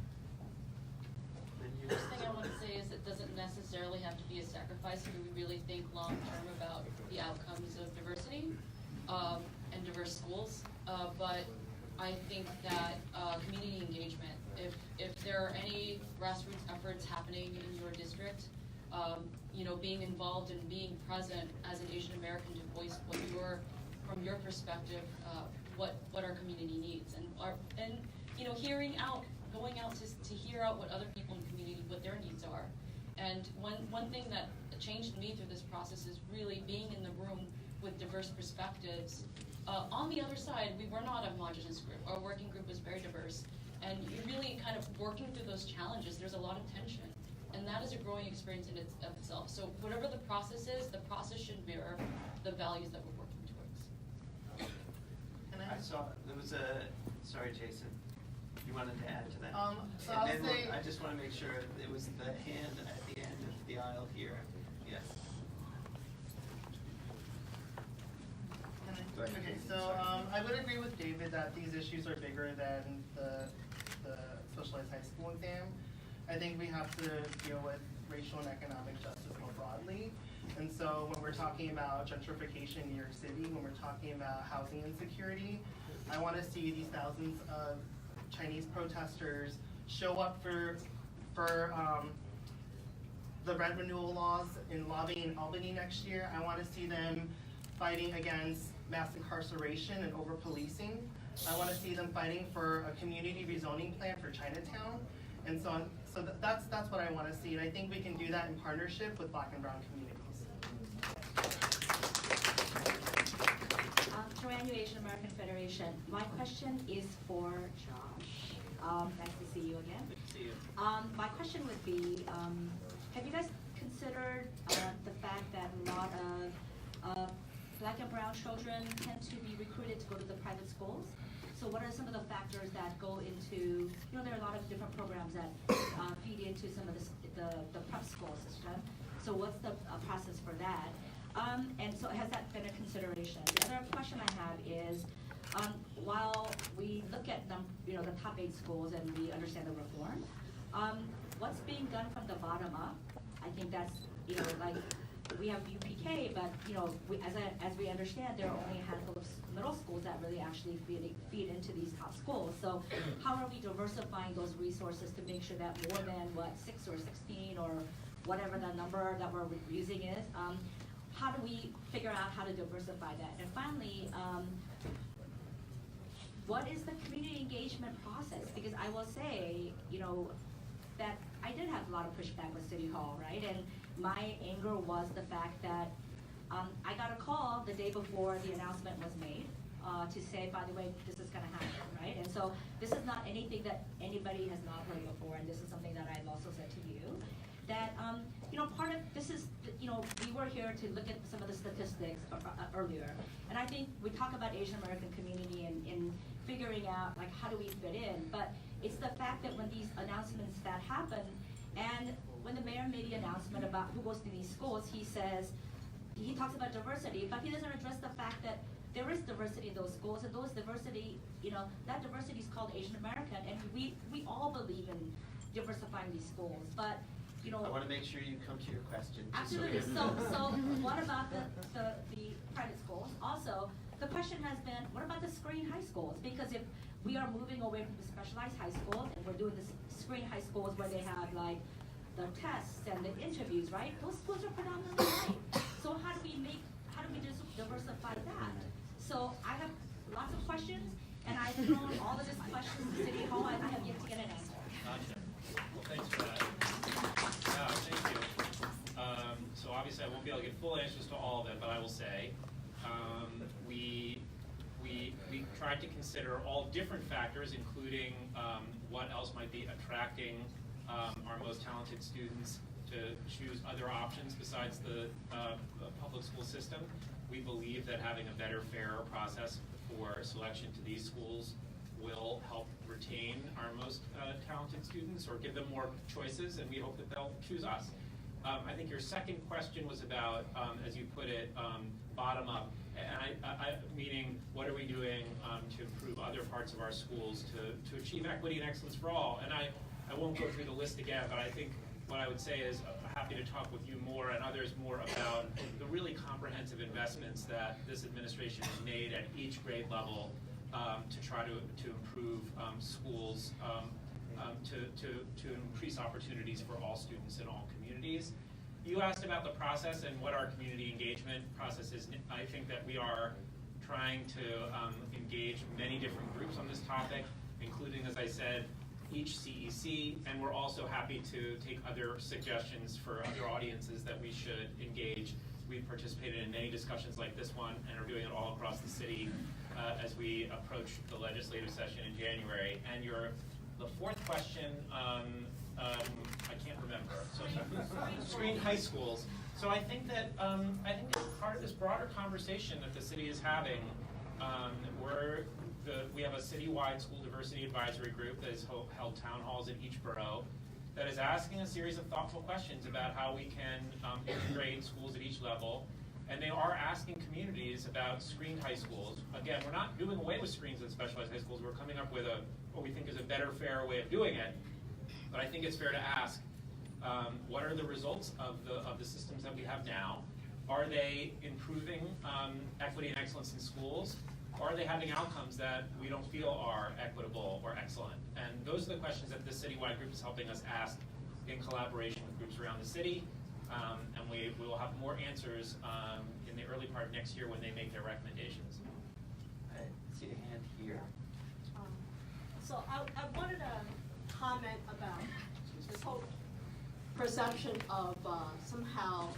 First thing I want to say is it doesn't necessarily have to be a sacrifice if we really think long-term about the outcomes of diversity and diverse schools. But I think that community engagement if there are any grassroots efforts happening in your district, being involved and being present as an Asian American to voice from your perspective, what our community needs, and going out to hear out what other people in the community, what their needs are. And one thing that changed me through this process is really being in the room with diverse perspectives. On the other side, we were not a homogenous group. Our working group was very diverse. And you're really kind of working through those challenges. There's a lot of tension. And that is a growing experience in itself. So whatever the process is, the process should mirror the values that we're working towards. And I saw, there was sorry, Jason, you wanted to add to that? So And I'll then say, I just want to make sure it was the hand at the end of the aisle here. Yes. Go ahead. okay, so I would agree with David that these issues are bigger than the socialized high school exam. I think we have to deal with racial and economic justice more broadly. And so when we're talking about gentrification in New York City, when we're talking about housing insecurity, I want to see these thousands of Chinese protesters show up for the rent renewal laws in lobbying in Albany next year. I want to see them fighting against mass incarceration and over-policing. I want to see them fighting for a community rezoning plan for Chinatown. And so that's what I want to see. And I think we can do that in partnership with Black and Brown communities. Joanne, Asian American Federation. My question is for Josh. Nice to see you again. Good to see you. My question would be, have you guys considered the fact that a lot of Black and Brown children tend to be recruited to go to the private schools? So what are some of the factors that go into, there are a lot of different programs that feed into some of the prep school system. So what's the process for that? And so has that been a consideration? The other question I have is, while we look at the top 8 schools and we understand the reform, what's being done from the bottom up? I think that's, like, we have UPK, but as we understand, there are only a handful of middle schools that really actually feed into these top schools. So how are we diversifying those resources to make sure that more than 6 or 16 or whatever the number that we're using is? How do we figure out how to diversify that? And finally, what is the community engagement process? Because I will say, that I did have a lot of pushback with City Hall, right? And my anger was the fact that I got a call the day before the announcement was made to say, by the way, this is going to happen, right? And so this is not anything that anybody has not heard before, and this is something that I've also said to you, that, part of this is, we were here to look at some of the statistics earlier, and I think we talk about Asian American community and figuring out, like, how do we fit in, but it's the fact that when these announcements that happen, and when the mayor made the announcement about who goes to these schools, he talks about diversity, but he doesn't address the fact that there is diversity in those schools, and those diversity, that diversity is called Asian American, and we all believe in diversifying these schools, but, I want to make sure you come to your question. Absolutely. So what about the private schools? Also, the question has been, what about the screen high schools? Because if we are moving away from the specialized high schools and we're doing the screen high schools where they have like the tests and the interviews, right? Those schools are predominantly white. So how do we just diversify that? So I have lots of questions, and I've thrown all of these questions to City Hall, and I have yet to get an answer. Gotcha. Well, thanks for that. Yeah, thank you. So obviously I won't be able to get full answers to all of it, but I will say we tried to consider all different factors, including what else might be attracting our most talented students to choose other options besides the public school system. We believe that having a better, fairer process for selection to these schools will help retain our most talented students or give them more choices, and we hope that they'll choose us. I think your second question was about, as you put it, bottom up, and meaning what are we doing to improve other parts of our schools to achieve equity and excellence for all. And I won't go through the list again, but I think what I would say is happy to talk with you more and others more about the really comprehensive investments that this administration has made at each grade level to try to improve schools to increase opportunities for all students in all communities. You asked about the process and what our community engagement process is. I think that we are trying to engage many different groups on this topic, including, as I said, each CEC, and we're also happy to take other suggestions for other audiences that we should engage. We've participated in many discussions like this one and are doing it all across the city as we approach the legislative session in January. And the fourth question, I can't remember. So screened high schools. So I think that it's part of this broader conversation that the city is having. We have a citywide school diversity advisory group that has held town halls in each borough that is asking a series of thoughtful questions about how we can integrate schools at each level. And they are asking communities about screened high schools. Again, we're not doing away with screens in specialized high schools. We're coming up with what we think is a better, fairer way of doing it. But I think it's fair to ask, what are the results of the systems that we have now? Are they improving equity and excellence in schools? Or are they having outcomes that we don't feel are equitable or excellent? And those are the questions that this citywide group is helping us ask in collaboration with groups around the city. And we will have more answers in the early part of next year when they make their recommendations. I see a hand here. So I wanted to comment about this whole perception of somehow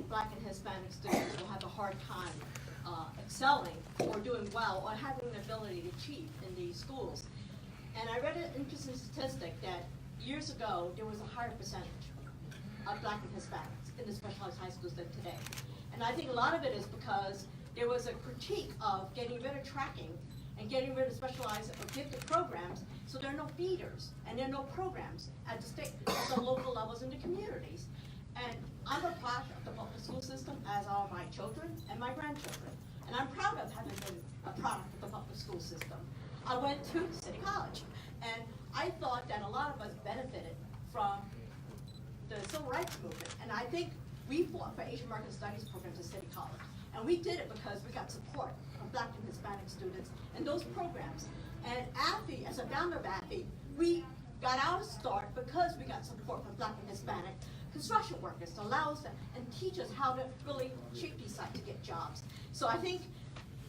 Black and Hispanic students will have a hard time excelling or doing well or having the ability to achieve in these schools. And I read an interesting statistic that years ago there was a higher percentage of Black and Hispanics in the specialized high schools than today. And I think a lot of it is because there was a critique of getting rid of tracking and getting rid of specialized or gifted programs, so there are no feeders and there are no programs at the state, at the local levels in the communities. And I'm a product of the public school system, as are my children and my grandchildren. And I'm proud of having been a product of the public school system. I went to City College, and I thought that a lot of us benefited from the civil rights movement. And I think we fought for Asian American Studies programs at City College. And we did it because we got support from Black and Hispanic students in those programs. And AFI, as a founder of AFI, we got our start because we got support from Black and Hispanic construction workers to allow us to, and teach us how to really shape these sites to get jobs. So I think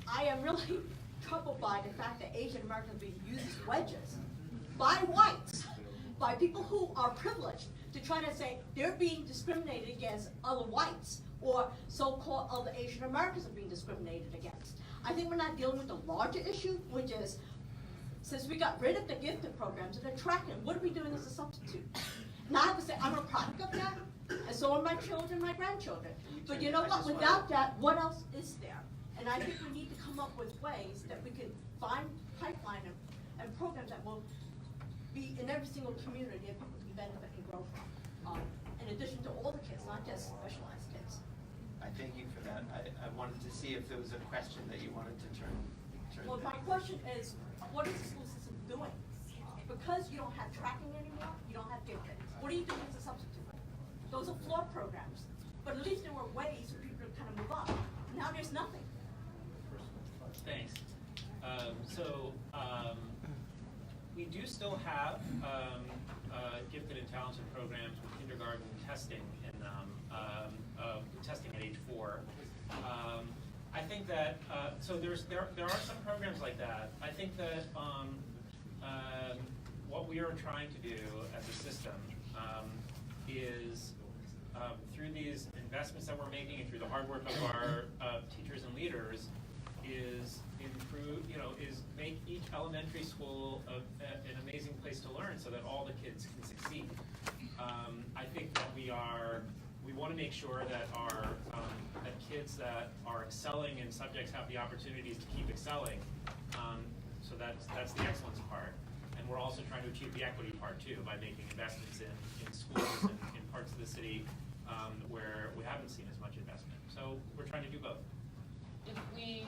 I am really troubled by the fact that Asian Americans are being used as wedges by whites, by people who are privileged, to try to say they're being discriminated against other whites, or so-called other Asian Americans are being discriminated against. I think we're not dealing with the larger issue, which is, since we got rid of the gifted programs and the tracking, what are we doing as a substitute? Now I have to say, I'm a product of that, and so are my children, my grandchildren. But you know what, without that, what else is there? And I think we need to come up with ways that we can find pipeline and programs that will be in every single community that people can benefit and grow from. In addition to all the kids, not just specialized kids. I thank you for that. I wanted to see if there was a question that you wanted to turn Well, my back. question is, what is the school system doing? Because you don't have tracking anymore, you don't have gifted. What are you doing as a substitute? Those are flawed programs. But at least there were ways for people to kind of move on. Now there's nothing. Thanks. We do still have gifted and talented programs with kindergarten testing in testing at age 4. I think that there are some programs like that. I think that what we are trying to do as a system is through these investments that we're making and through the hard work of our teachers and leaders is improve, is make each elementary school an amazing place to learn so that all the kids can succeed. I think that we want to make sure that that kids that are excelling in subjects have the opportunities to keep excelling. So that's the excellence part. And we're also trying to achieve the equity part too by making investments in schools and in parts of the city where we haven't seen as much investment. So we're trying to do both. If we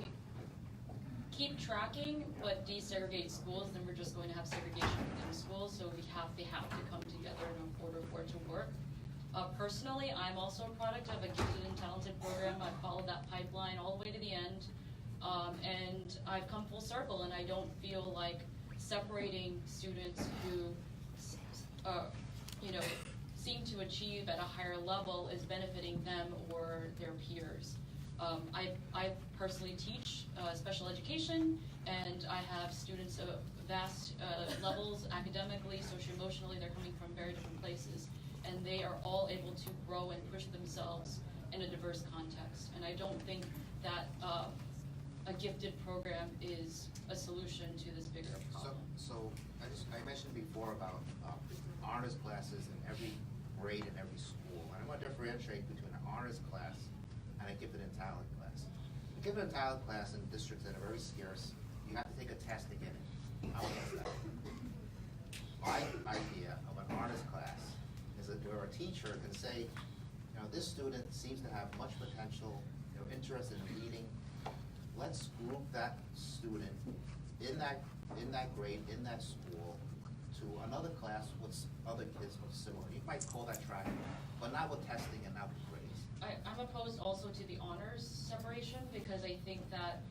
keep tracking but desegregate schools, then we're just going to have segregation within schools, so they have to come together in order for it to work. Personally, I'm also a product of a gifted and talented program. I've followed that pipeline all the way to the end, and I've come full circle, and I don't feel like separating students who you know, seem to achieve at a higher level is benefiting them or their peers. I personally teach special education, and I have students of vast levels academically, socio-emotionally. They're coming from very different places, and they are all able to grow and push themselves in a diverse context. And I don't think that a gifted program is a solution to this bigger problem. So I mentioned before about honors classes in every grade in every school, and I want to differentiate between an honors class and a gifted and talented class. A gifted and talented class in districts that are very scarce, you have to take a test to get it. How is that? My idea of an honors class is that where a teacher can say, you know, this student seems to have much potential, they're interested in reading. Let's group that student in that grade, in that school, to another class with other kids with similar. You might call that tracking, but not with testing and not with grades. I'm opposed also to the honors separation, because I think that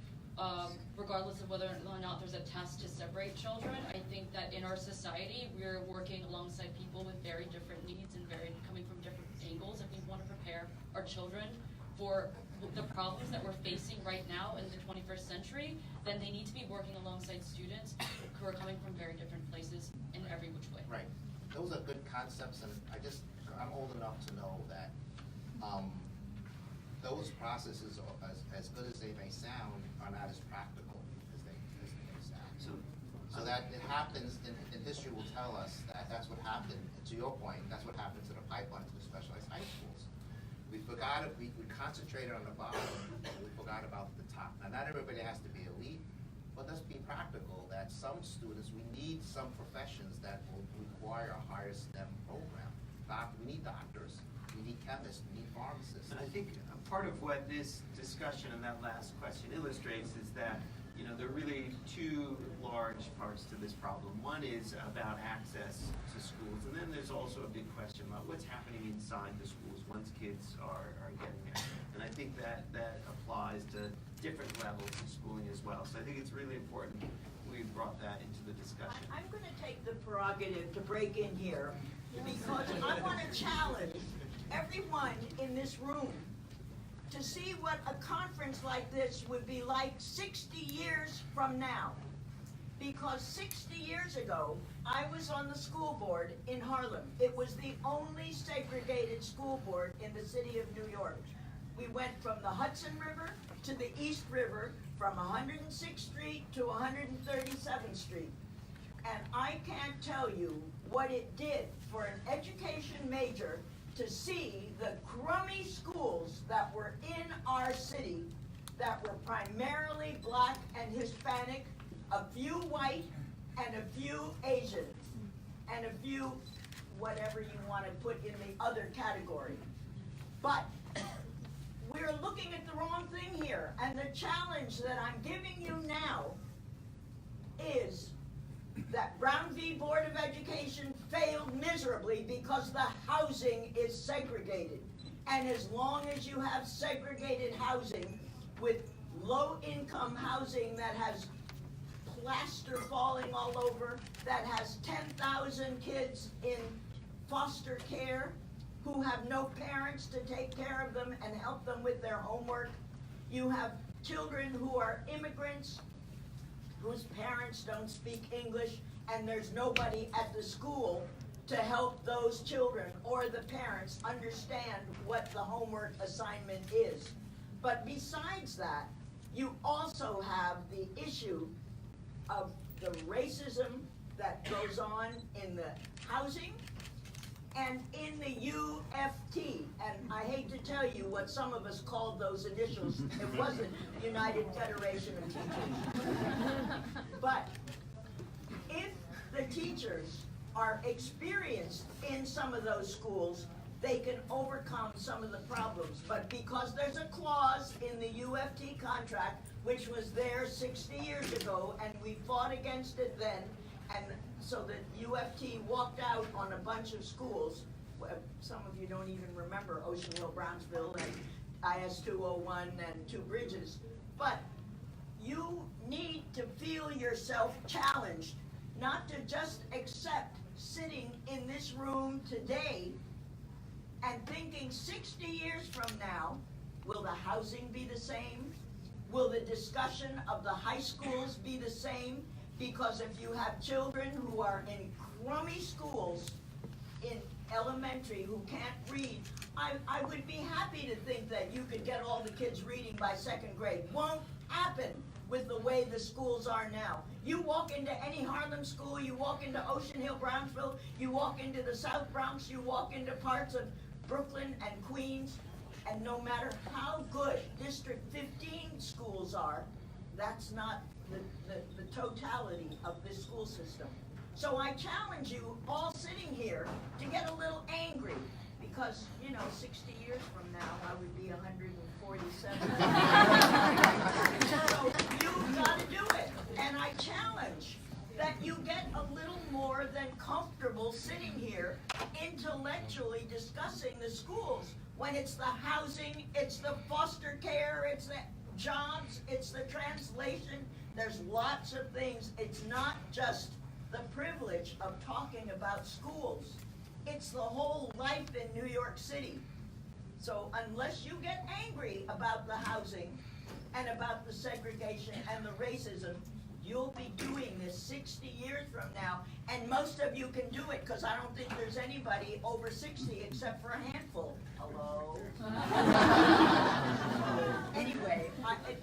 regardless of whether or not there's a test to separate children, I think that in our society we're working alongside people with very different needs and coming from different angles. If we want to prepare our children for the problems that we're facing right now in the 21st century, then they need to be working alongside students who are coming from very different places in every which way. Right. Those are good concepts, and I'm old enough to know that those processes, as good as they may sound, are not as practical as they may sound. So that it happens, and history will tell us that that's what happened. And to your point, that's what happened to the pipeline to the specialized high schools. We concentrated on the bottom, and we forgot about the top. Now, not everybody has to be elite, but let's be practical that some students, we need some professions that will require a higher STEM program. We need doctors, we need chemists, we need pharmacists. And I think part of what this discussion and that last question illustrates is that, you know, there are really two large parts to this problem. One is about access to schools, and then there's also a big question about what's happening inside the schools once kids are getting there. And I think that applies to different levels of schooling as well. So I think it's really important we brought that into the discussion. I'm going to take the prerogative to break in here because I want to challenge everyone in this room to see what a conference like this would be like 60 years from now. Because 60 years ago, I was on the school board in Harlem. It was the only segregated school board in the city of New York. We went from the Hudson River to the East River, from 106th Street to 137th Street. And I can't tell you what it did for an education major to see the crummy schools that were in our city that were primarily black and Hispanic, a few white, and a few Asian, and a few whatever you want to put in the other category. But we're looking at the wrong thing here, and the challenge that I'm giving you now is that Brown v. Board of Education failed miserably because the housing is segregated. And as long as you have segregated housing with low-income housing that has plaster falling all over, that has 10,000 kids in foster care who have no parents to take care of them and help them with their homework. You have children who are immigrants whose parents don't speak English, and there's nobody at the school to help those children or the parents understand what the homework assignment is. But besides that, you also have the issue of the racism that goes on in the housing and in the UFT. And I hate to tell you what some of us called those initials. It wasn't United Federation of Teachers. But if the teachers are experienced in some of those schools, they can overcome some of the problems. But because there's a clause in the UFT contract, which was there 60 years ago, and we fought against it then, and so the UFT walked out on a bunch of schools. Some of you don't even remember Ocean Hill, Brownsville, and IS 201 and Two Bridges. But you need to feel yourself challenged, not to just accept sitting in this room today and thinking 60 years from now, will the housing be the same? Will the discussion of the high schools be the same? Because if you have children who are in crummy schools in elementary who can't read, I would be happy to think that you could get all the kids reading by second grade. Won't happen with the way the schools are now. You walk into any Harlem school, you walk into Ocean Hill, Brownsville, you walk into the South Bronx, you walk into parts of Brooklyn and Queens, and no matter how good District 15 schools are, that's not the totality of this school system. So I challenge you all sitting here to get a little angry, because, 60 years from now, I would be 147. So you've got to do it. And I challenge that you get a little more than comfortable sitting here intellectually discussing the schools when it's the housing, it's the foster care, it's the jobs, it's the translation. There's lots of things. It's not just the privilege of talking about schools. It's the whole life in New York City. So unless you get angry about the housing and about the segregation and the racism, you'll be doing this 60 years from now, and most of you can do it, because I don't think there's anybody over 60 except for a handful. Hello? Anyway,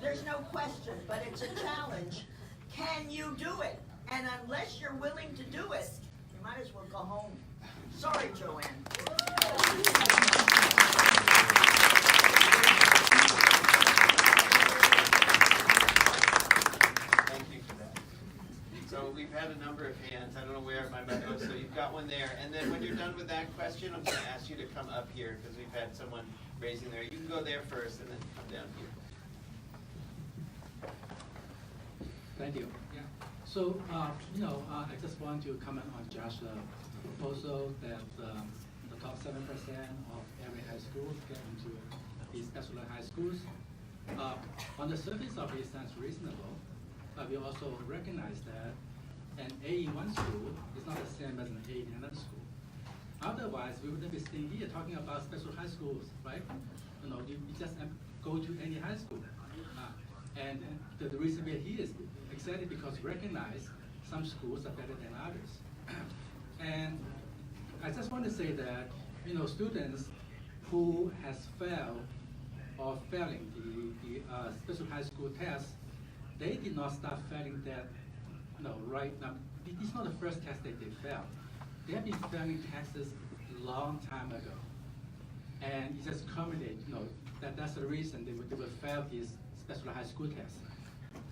there's no question, but it's a challenge. Can you do it? And unless you're willing to do it, you might as well go home. Sorry, Joanne. Thank you for that. So we've had a number of hands. I don't know where my mic goes, so you've got one there. And then when you're done with that question, I'm going to ask you to come up here, because we've had someone raising there. You can go there first and then come down here. Thank you. Yeah. So, I just want to comment on Josh's proposal that the top 7% of every high school get into these specialized high schools. On the surface of it sounds reasonable, but we also recognize that an A in one school is not the same as an A in another school. Otherwise, we wouldn't be sitting here talking about special high schools, right? You just go to any high school. And the reason we're here is exactly because we recognize some schools are better than others. And I just want to say that, students who has failed or failing the special high school test, they did not start failing that, right now. It's not the first test that they failed. They have been failing tests a long time ago. And it just culminated, that's the reason they would fail these special high school tests.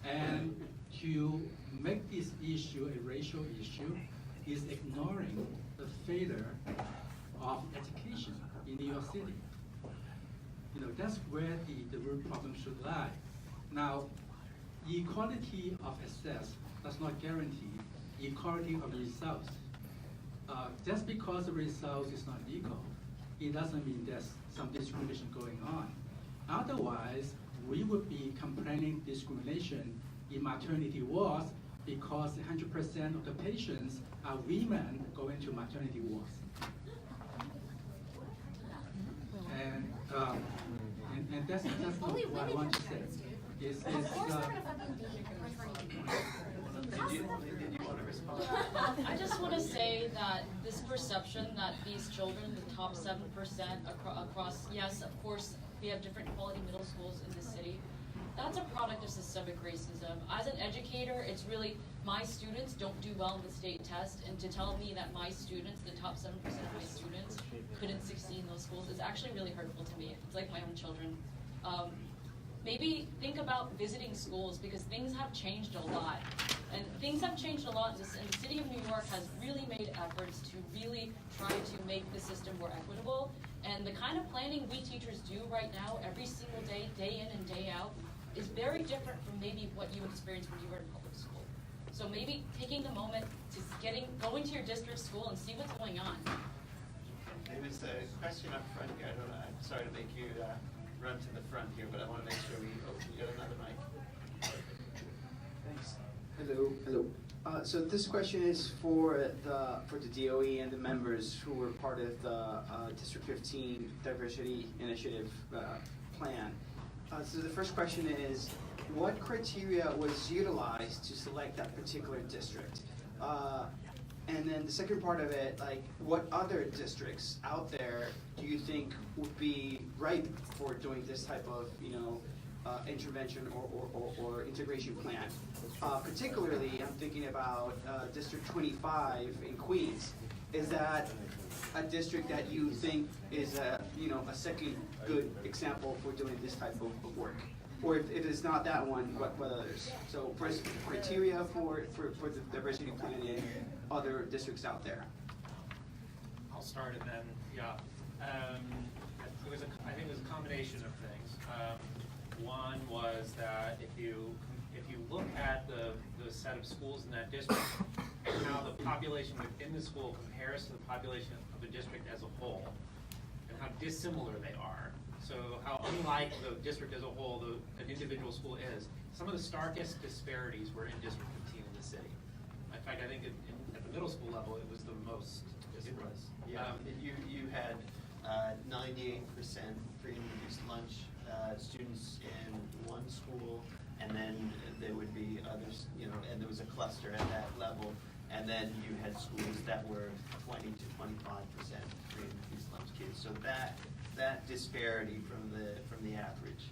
And to make this issue a racial issue is ignoring the failure of education in New York City. That's where the root problem should lie. Now, equality of access does not guarantee equality of results. Just because the results is not equal, it doesn't mean there's some discrimination going on. Otherwise, we would be complaining discrimination in maternity wards because 100% of the patients are women going to maternity wards. And that's what I want to say. Did you want to respond? I just want to say that this perception that these children, the top 7% across, yes, of course, we have different quality middle schools in the city. That's a product of systemic racism. As an educator, it's really my students don't do well in the state test, and to tell me that my students, the top 7% of my students, couldn't succeed in those schools is actually really hurtful to me. It's like my own children. Maybe think about visiting schools, because things have changed a lot. And things have changed a lot, and the city of New York has really made efforts to really try to make the system more equitable. And the kind of planning we teachers do right now, every single day, day in and day out, is very different from maybe what you experienced when you were in public school. So maybe taking the moment to going to your district school and see what's going on. There was a question up front here. I'm sorry to make you run to the front here, but I want to make sure we get another mic. Thanks. Hello. So this question is for the DOE and the members who were part of the District 15 Diversity Initiative plan. So the first question is, what criteria was utilized to select that particular district? And then the second part of it, like, what other districts out there do you think would be ripe for doing this type of, intervention or integration plan? Particularly, I'm thinking about District 25 in Queens. Is that a district that you think is a second good example for doing this type of work? Or if it's not that one, what others? So first, criteria for the diversity plan in other districts out there. I'll start and then, yeah. I think it was a combination of things. One was that if you look at the set of schools in that district, and how the population within the school compares to the population of the district as a whole, and how dissimilar they are. So how unlike the district as a whole an individual school is. Some of the starkest disparities were in District 15 in the city. In fact, I think at the middle school level, it was the most. It was. Yeah. You had 98% free and reduced lunch students in one school, and then there would be others, and there was a cluster at that level, and then you had schools that were 20 to 25% free and reduced lunch kids. So that disparity from the average.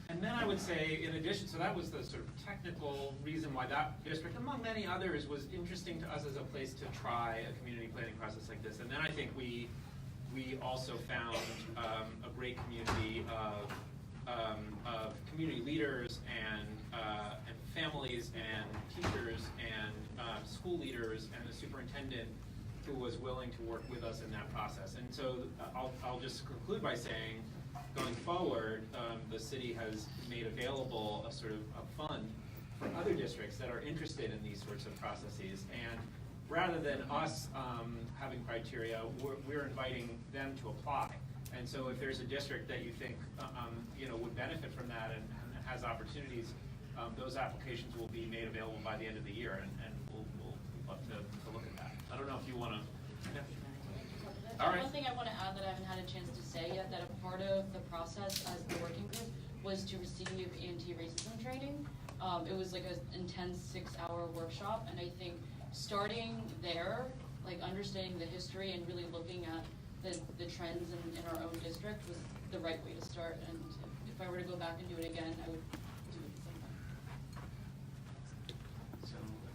And then I would say, in addition, so that was the sort of technical reason why that district, among many others, was interesting to us as a place to try a community planning process like this. And then I think we also found a great community of community leaders and families and teachers and school leaders and the superintendent who was willing to work with us in that process. And so I'll just conclude by saying, going forward, the city has made available a sort of a fund for other districts that are interested in these sorts of processes. And rather than us having criteria, we're inviting them to apply. And so if there's a district that you think would benefit from that and has opportunities, those applications will be made available by the end of the year, and we'll love to look at that. I don't know if you want to. All right. One thing I want to add that I haven't had a chance to say yet, that a part of the process as the working group was to receive anti-racism training. It was like an intense 6-hour workshop, and I think starting there, like understanding the history and really looking at the trends in our own district was the right way to start. And if I were to go back and do it again, I would do it the same way.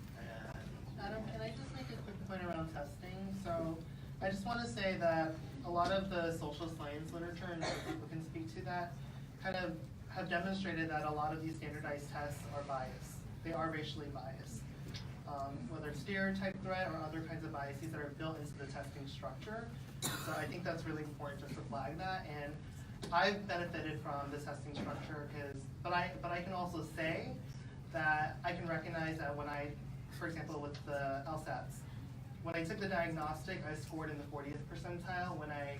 So, Adam, can I just make a quick point around testing? So I just want to say that a lot of the social science literature, and other people can speak to that, kind of have demonstrated that a lot of these standardized tests are biased. They are racially biased. Whether it's stereotype threat or other kinds of biases that are built into the testing structure. So I think that's really important just to flag that. And I've benefited from the testing structure but I can also say that I can recognize that when for example, with the LSATs, when I took the diagnostic, I scored in the 40th percentile. When I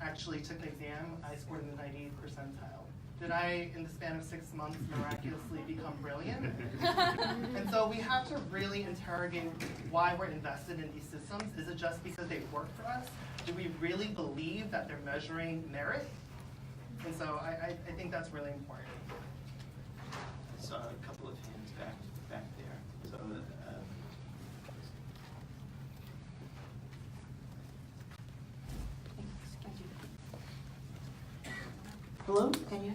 actually took the exam, I scored in the 98th percentile. Did I, in the span of 6 months, miraculously become brilliant? And so we have to really interrogate why we're invested in these systems. Is it just because they work for us? Do we really believe that they're measuring merit? And so I think that's really important. I saw a couple of hands back there. So, Hello, can you?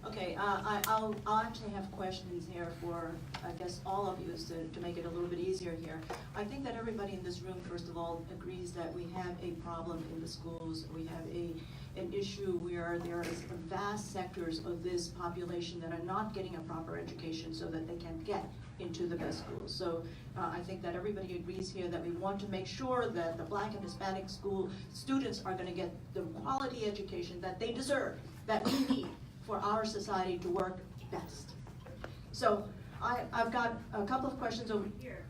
Okay, I'll actually have questions here for, I guess, all of you, so to make it a little bit easier here. I think that everybody in this room, first of all, agrees that we have a problem in the schools. We have an issue where there is vast sectors of this population that are not getting a proper education so that they can get into the best schools. So I think that everybody agrees here that we want to make sure that the Black and Hispanic school students are going to get the quality education that they deserve, that we need for our society to work best. So I've got a couple of questions over here.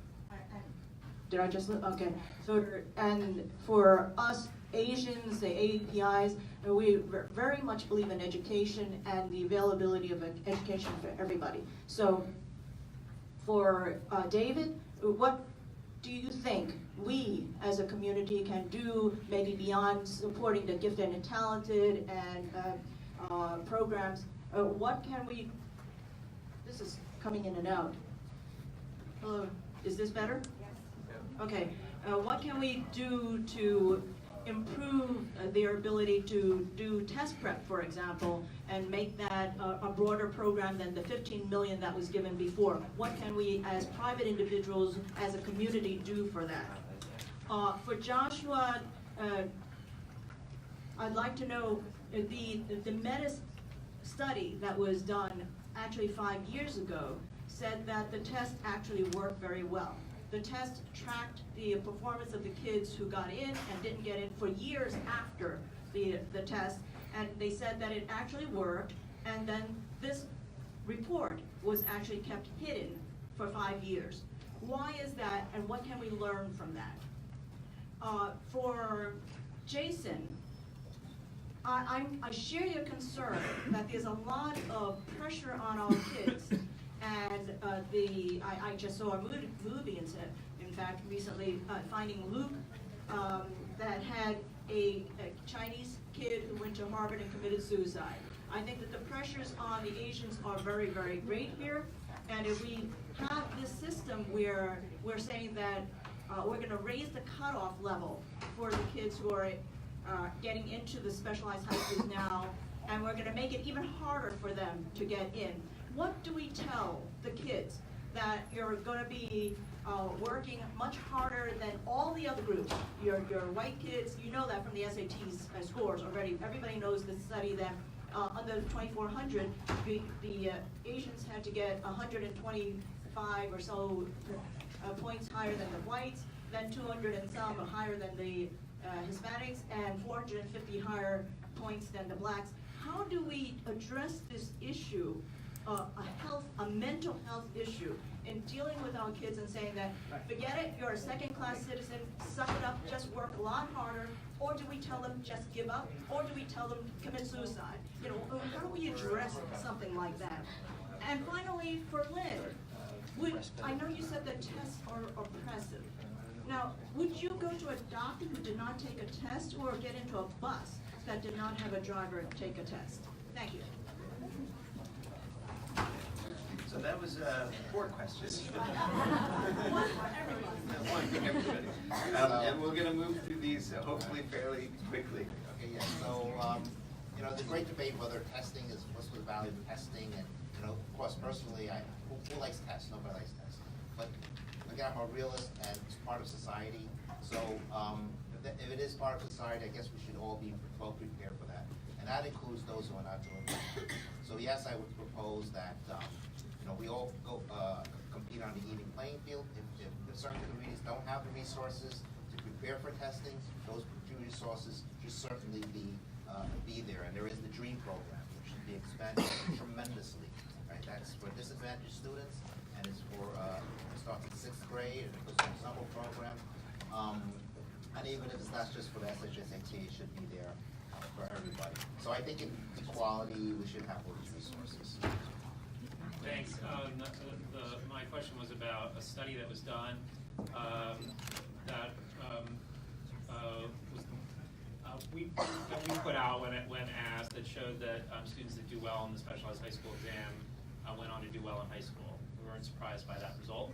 Did I just look? Okay. So, and for us Asians, the APIs, we very much believe in education and the availability of education for everybody. So for David, what do you think we as a community can do, maybe beyond supporting the gifted and talented and programs? What can we, this is coming in and out. Hello, is this better? Yes. Okay, what can we do to improve their ability to do test prep, for example, and make that a broader program than the 15 million that was given before? What can we as private individuals, as a community, do for that? For Joshua, I'd like to know the meta study that was done actually 5 years ago said that the test actually worked very well. The test tracked the performance of the kids who got in and didn't get in for years after the test, and they said that it actually worked, and then this report was actually kept hidden for 5 years. Why is that, and what can we learn from that? For Jason, I share your concern that there's a lot of pressure on our kids, and I just saw a movie in fact recently, Finding Luke, that had a Chinese kid who went to Harvard and committed suicide. I think that the pressures on the Asians are very, very great here, and if we have this system where we're saying that we're going to raise the cutoff level for the kids who are getting into the specialized high schools now, and we're going to make it even harder for them to get in. What do we tell the kids? That you're going to be working much harder than all the other groups. Your white kids, you know that from the SAT scores already. Everybody knows the study that under 2,400, the Asians had to get 125 or so points higher than the whites, then 200 and some higher than the Hispanics, and 450 higher points than the blacks. How do we address this issue, a mental health issue, in dealing with our kids and saying that, forget it, you're a second-class citizen, suck it up, just work a lot harder, or do we tell them just give up, or do we tell them commit suicide? You know, how do we address something like that? And finally, for Lynn, I know you said that tests are oppressive. Now, would you go to a doctor who did not take a test, or get into a bus that did not have a driver take a test? Thank you. So that was 4 questions. One for everybody. And we're going to move through these hopefully fairly quickly. Okay, yeah, so, you know, the great debate whether testing is, what's the value of testing, and, you know, of course, personally, who likes tests? Nobody likes tests. But, again, I'm a realist, and it's part of society, so, if it is part of society, I guess we should all be well prepared for that. And that includes those who are not doing it. So, yes, I would propose that, you know, we all go compete on the even playing field. If certain communities don't have the resources to prepare for testing, those resources should certainly be there. And there is the DREAM program, which should be expanded tremendously. Right, that's for disadvantaged students, and it's for it starts in 6th grade, and it goes to the summer program. And even if it's not just for the SHSAT, it should be there for everybody. So I think in equality, we should have those resources. Thanks. My question was about a study that was done that we put out when asked, that showed that students that do well in the specialized high school exam went on to do well in high school. We weren't surprised by that result.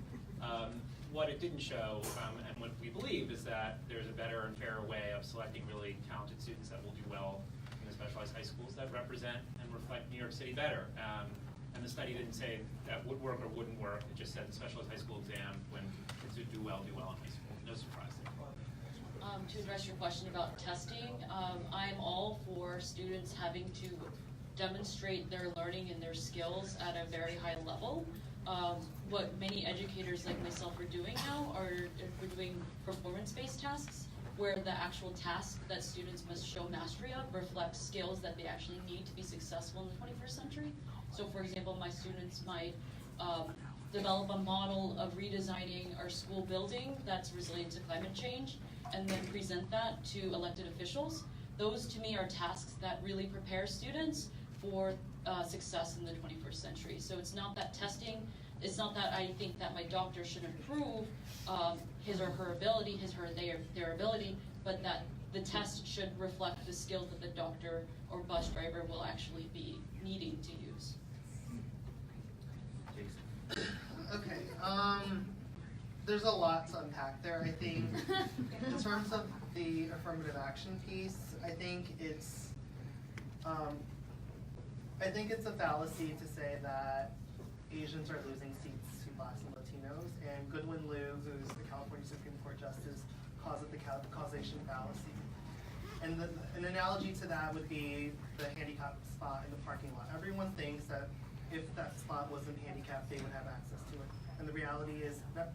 What it didn't show, and what we believe, is that there's a better and fairer way of selecting really talented students that will do well in the specialized high schools that represent and reflect New York City better. And the study didn't say that would work or wouldn't work. It just said the specialized high school exam, when kids who do well in high school. No surprise there. To address your question about testing, I'm all for students having to demonstrate their learning and their skills at a very high level. What many educators like myself are doing now we're doing performance-based tasks, where the actual task that students must show mastery of reflects skills that they actually need to be successful in the 21st century. So for example, my students might develop a model of redesigning our school building that's resilient to climate change, and then present that to elected officials. Those to me are tasks that really prepare students for success in the 21st century. So it's not that testing It's not that I think that my doctor should improve his or her ability, their ability, but that the test should reflect the skills that the doctor or bus driver will actually be needing to use. Okay, there's a lot to unpack there, I think. In terms of the affirmative action piece, I think it's a fallacy to say that Asians are losing seats to Blacks and Latinos, and Goodwin Liu, who's the California Supreme Court Justice, calls it the causation fallacy. And an analogy to that would be the handicap spot in the parking lot. Everyone thinks that if that spot wasn't handicapped, they would have access to it. And the reality is that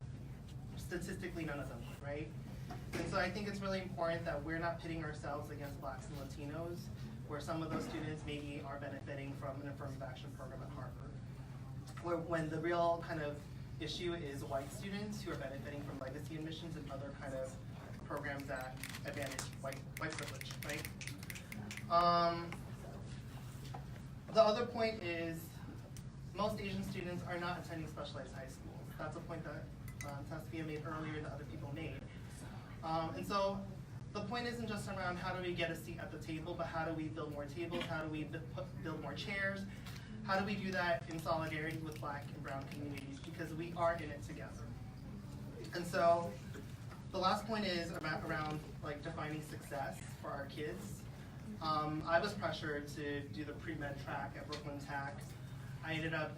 statistically none of them would, right? And so I think it's really important that we're not pitting ourselves against Blacks and Latinos, where some of those students maybe are benefiting from an affirmative action program at Harvard. When the real kind of issue is white students who are benefiting from legacy admissions and other kind of programs that advantage white privilege, right? The other point is most Asian students are not attending specialized high schools. That's a point that Tasvia made earlier and that other people made. And so the point isn't just around how do we get a seat at the table, but how do we build more tables, how do we build more chairs, how do we do that in solidarity with Black and brown communities, because we are in it together. And so the last point is around like defining success for our kids. I was pressured to do the pre-med track at Brooklyn Tech. I ended up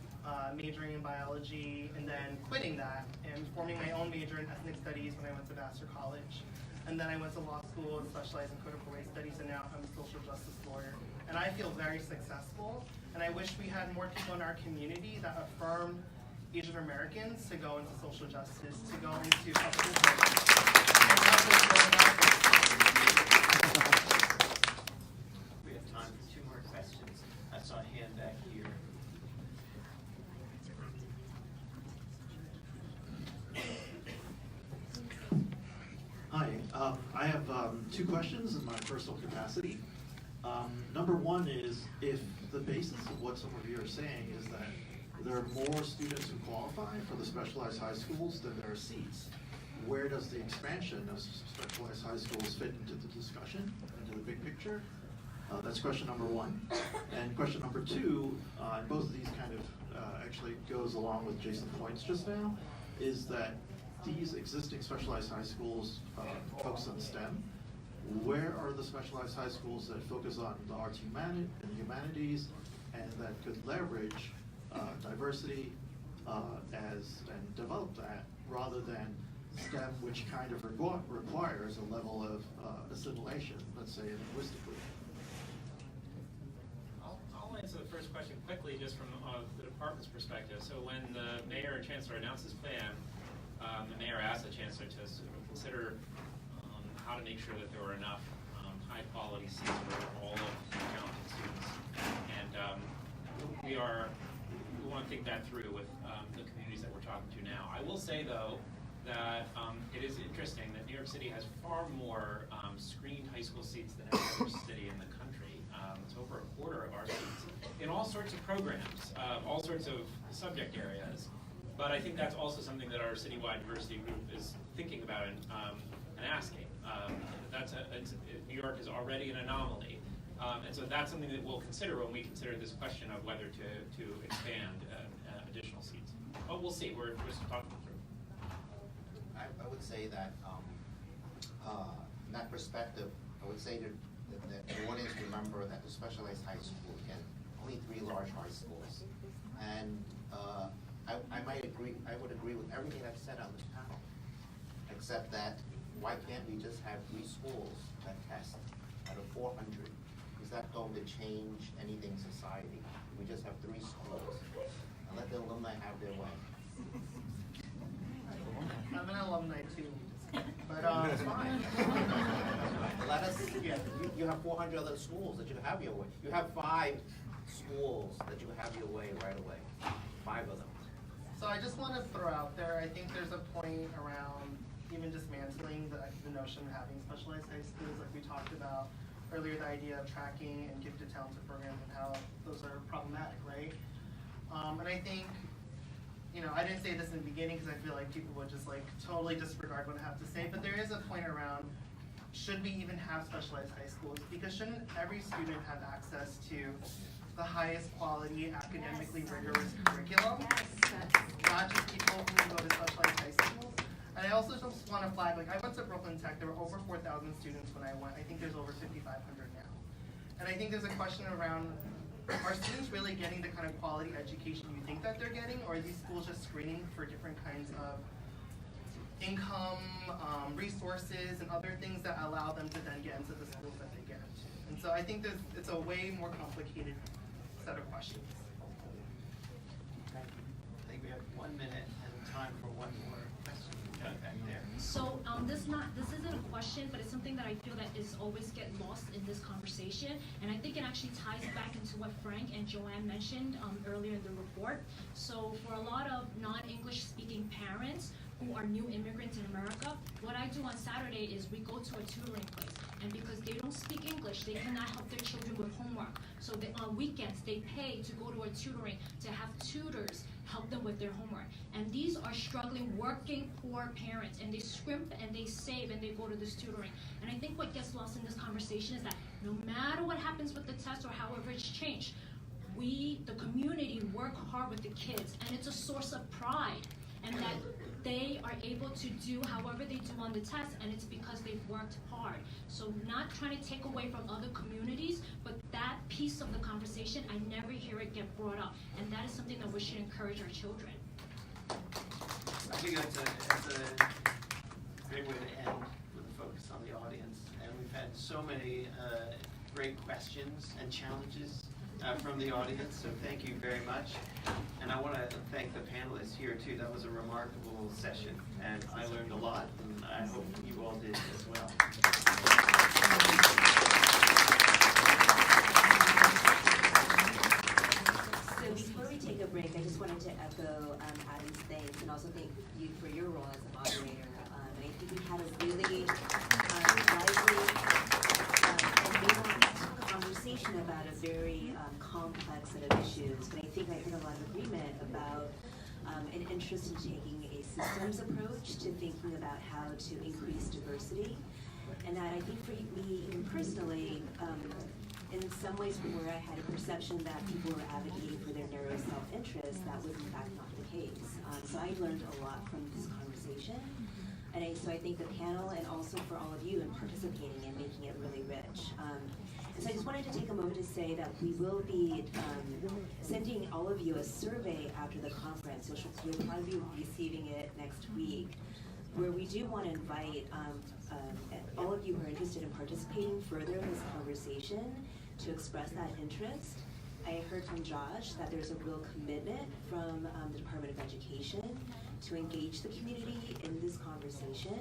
majoring in biology and then quitting that and forming my own major in ethnic studies when I went to Vassar College. And then I went to law school and specialized in critical race studies, and now I'm a social justice lawyer. And I feel very successful, and I wish we had more people in our community that affirm Asian Americans to go into social justice, to go into public service. We have time for 2 more questions. I saw a hand back here. Hi, I have 2 questions in my personal capacity. Number 1 is, if the basis of what some of you are saying is that there are more students who qualify for the specialized high schools than there are seats, where does the expansion of specialized high schools fit into the discussion, into the big picture? That's question number 1. And question number 2, and both of these kind of actually goes along with Jason's points just now, is that these existing specialized high schools focus on STEM. Where are the specialized high schools that focus on the arts and humanities and that could leverage diversity and develop that, rather than STEM, which kind of requires a level of assimilation, let's say linguistically? I'll answer the first question quickly, just from the department's perspective. So when the mayor and chancellor announced this plan, the mayor asked the chancellor to sort of consider how to make sure that there were enough high-quality seats for all of the talented students. And we want to think that through with the communities that we're talking to now. I will say, though, that it is interesting that New York City has far more screened high school seats than any other city in the country. It's over a quarter of our seats in all sorts of programs, all sorts of subject areas. But I think that's also something that our citywide diversity group is thinking about and asking. New York is already an anomaly. And so that's something that we'll consider when we consider this question of whether to expand additional seats. But we'll see. We're still talking through. I would say that in that perspective, I would say that the audience remember that the specialized high school, again, only 3 large high schools. And I might agree, I would agree with everything that's said on this panel, except that why can't we just have 3 schools that test out of 400? Is that going to change anything in society? We just have 3 schools and let the alumni have their way. I'm an alumni too, but it's fine. Let us. You have 400 other schools that you have your way. You have 5 schools that you have your way right away. 5 of them. So I just want to throw out there, I think there's a point around even dismantling the notion of having specialized high schools, like we talked about earlier, the idea of tracking and gifted talented programs and how those are problematic, right? And I think, I didn't say this in the beginning because I feel like people would just like totally disregard what I have to say, but there is a point around, should we even have specialized high schools? Because shouldn't every student have access to the highest quality, academically rigorous curriculum? Not just people who go to specialized high schools. And I also just want to flag, like I went to Brooklyn Tech, there were over 4,000 students when I went. I think there's over 5,500 now. And I think there's a question around, are students really getting the kind of quality education you think that they're getting, or are these schools just screening for different kinds of income, resources, and other things that allow them to then get into the schools that they get? And so I think it's a way more complicated set of questions. I think we have 1 minute and time for one more question. Back there. So this isn't a question, but it's something that I feel that is always get lost in this conversation, and I think it actually ties back into what Frank and Joanne mentioned earlier in the report. So for a lot of non-English speaking parents who are new immigrants in America, what I do on Saturday is we go to a tutoring place, and because they don't speak English, they cannot help their children with homework. So on weekends, they pay to go to a tutoring to have tutors help them with their homework. And these are struggling, working poor parents, and they scrimp and they save and they go to this tutoring. And I think what gets lost in this conversation is that no matter what happens with the test or however it's changed, we, the community, work hard with the kids, and it's a source of pride. And that they are able to do however they do on the test, and it's because they've worked hard. So not trying to take away from other communities, but that piece of the conversation, I never hear it get brought up. And that is something that we should encourage our children. I think that's a great way to end with a focus on the audience. And we've had so many great questions and challenges from the audience, so thank you very much. And I want to thank the panelists here too. That was a remarkable session, and I learned a lot, and I hope you all did as well. So before we take a break, I just wanted to echo Adam's thanks and also thank you for your role as a moderator. And I think we had a really lively and nuanced conversation about a very complex set of issues. But I think I heard a lot of agreement about an interest in taking a systems approach to thinking about how to increase diversity. And that I think for me, even personally, in some ways where I had a perception that people were advocating for their narrow self-interest, that was in fact not the case. So I learned a lot from this conversation. And so I thank the panel and also for all of you in participating and making it really rich. And so I just wanted to take a moment to say that we will be sending all of you a survey after the conference. You'll probably be receiving it next week, where we do want to invite all of you who are interested in participating further in this conversation to express that interest. I heard from Josh that there's a real commitment from the Department of Education to engage the community in this conversation.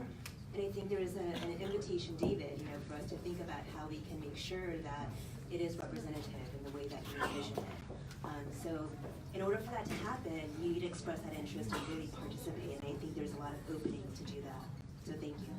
And I think there is an invitation, David, for us to think about how we can make sure that it is representative in the way that you envision it. So in order for that to happen, you need to express that interest and really participate. And I think there's a lot of openings to do that. So thank you.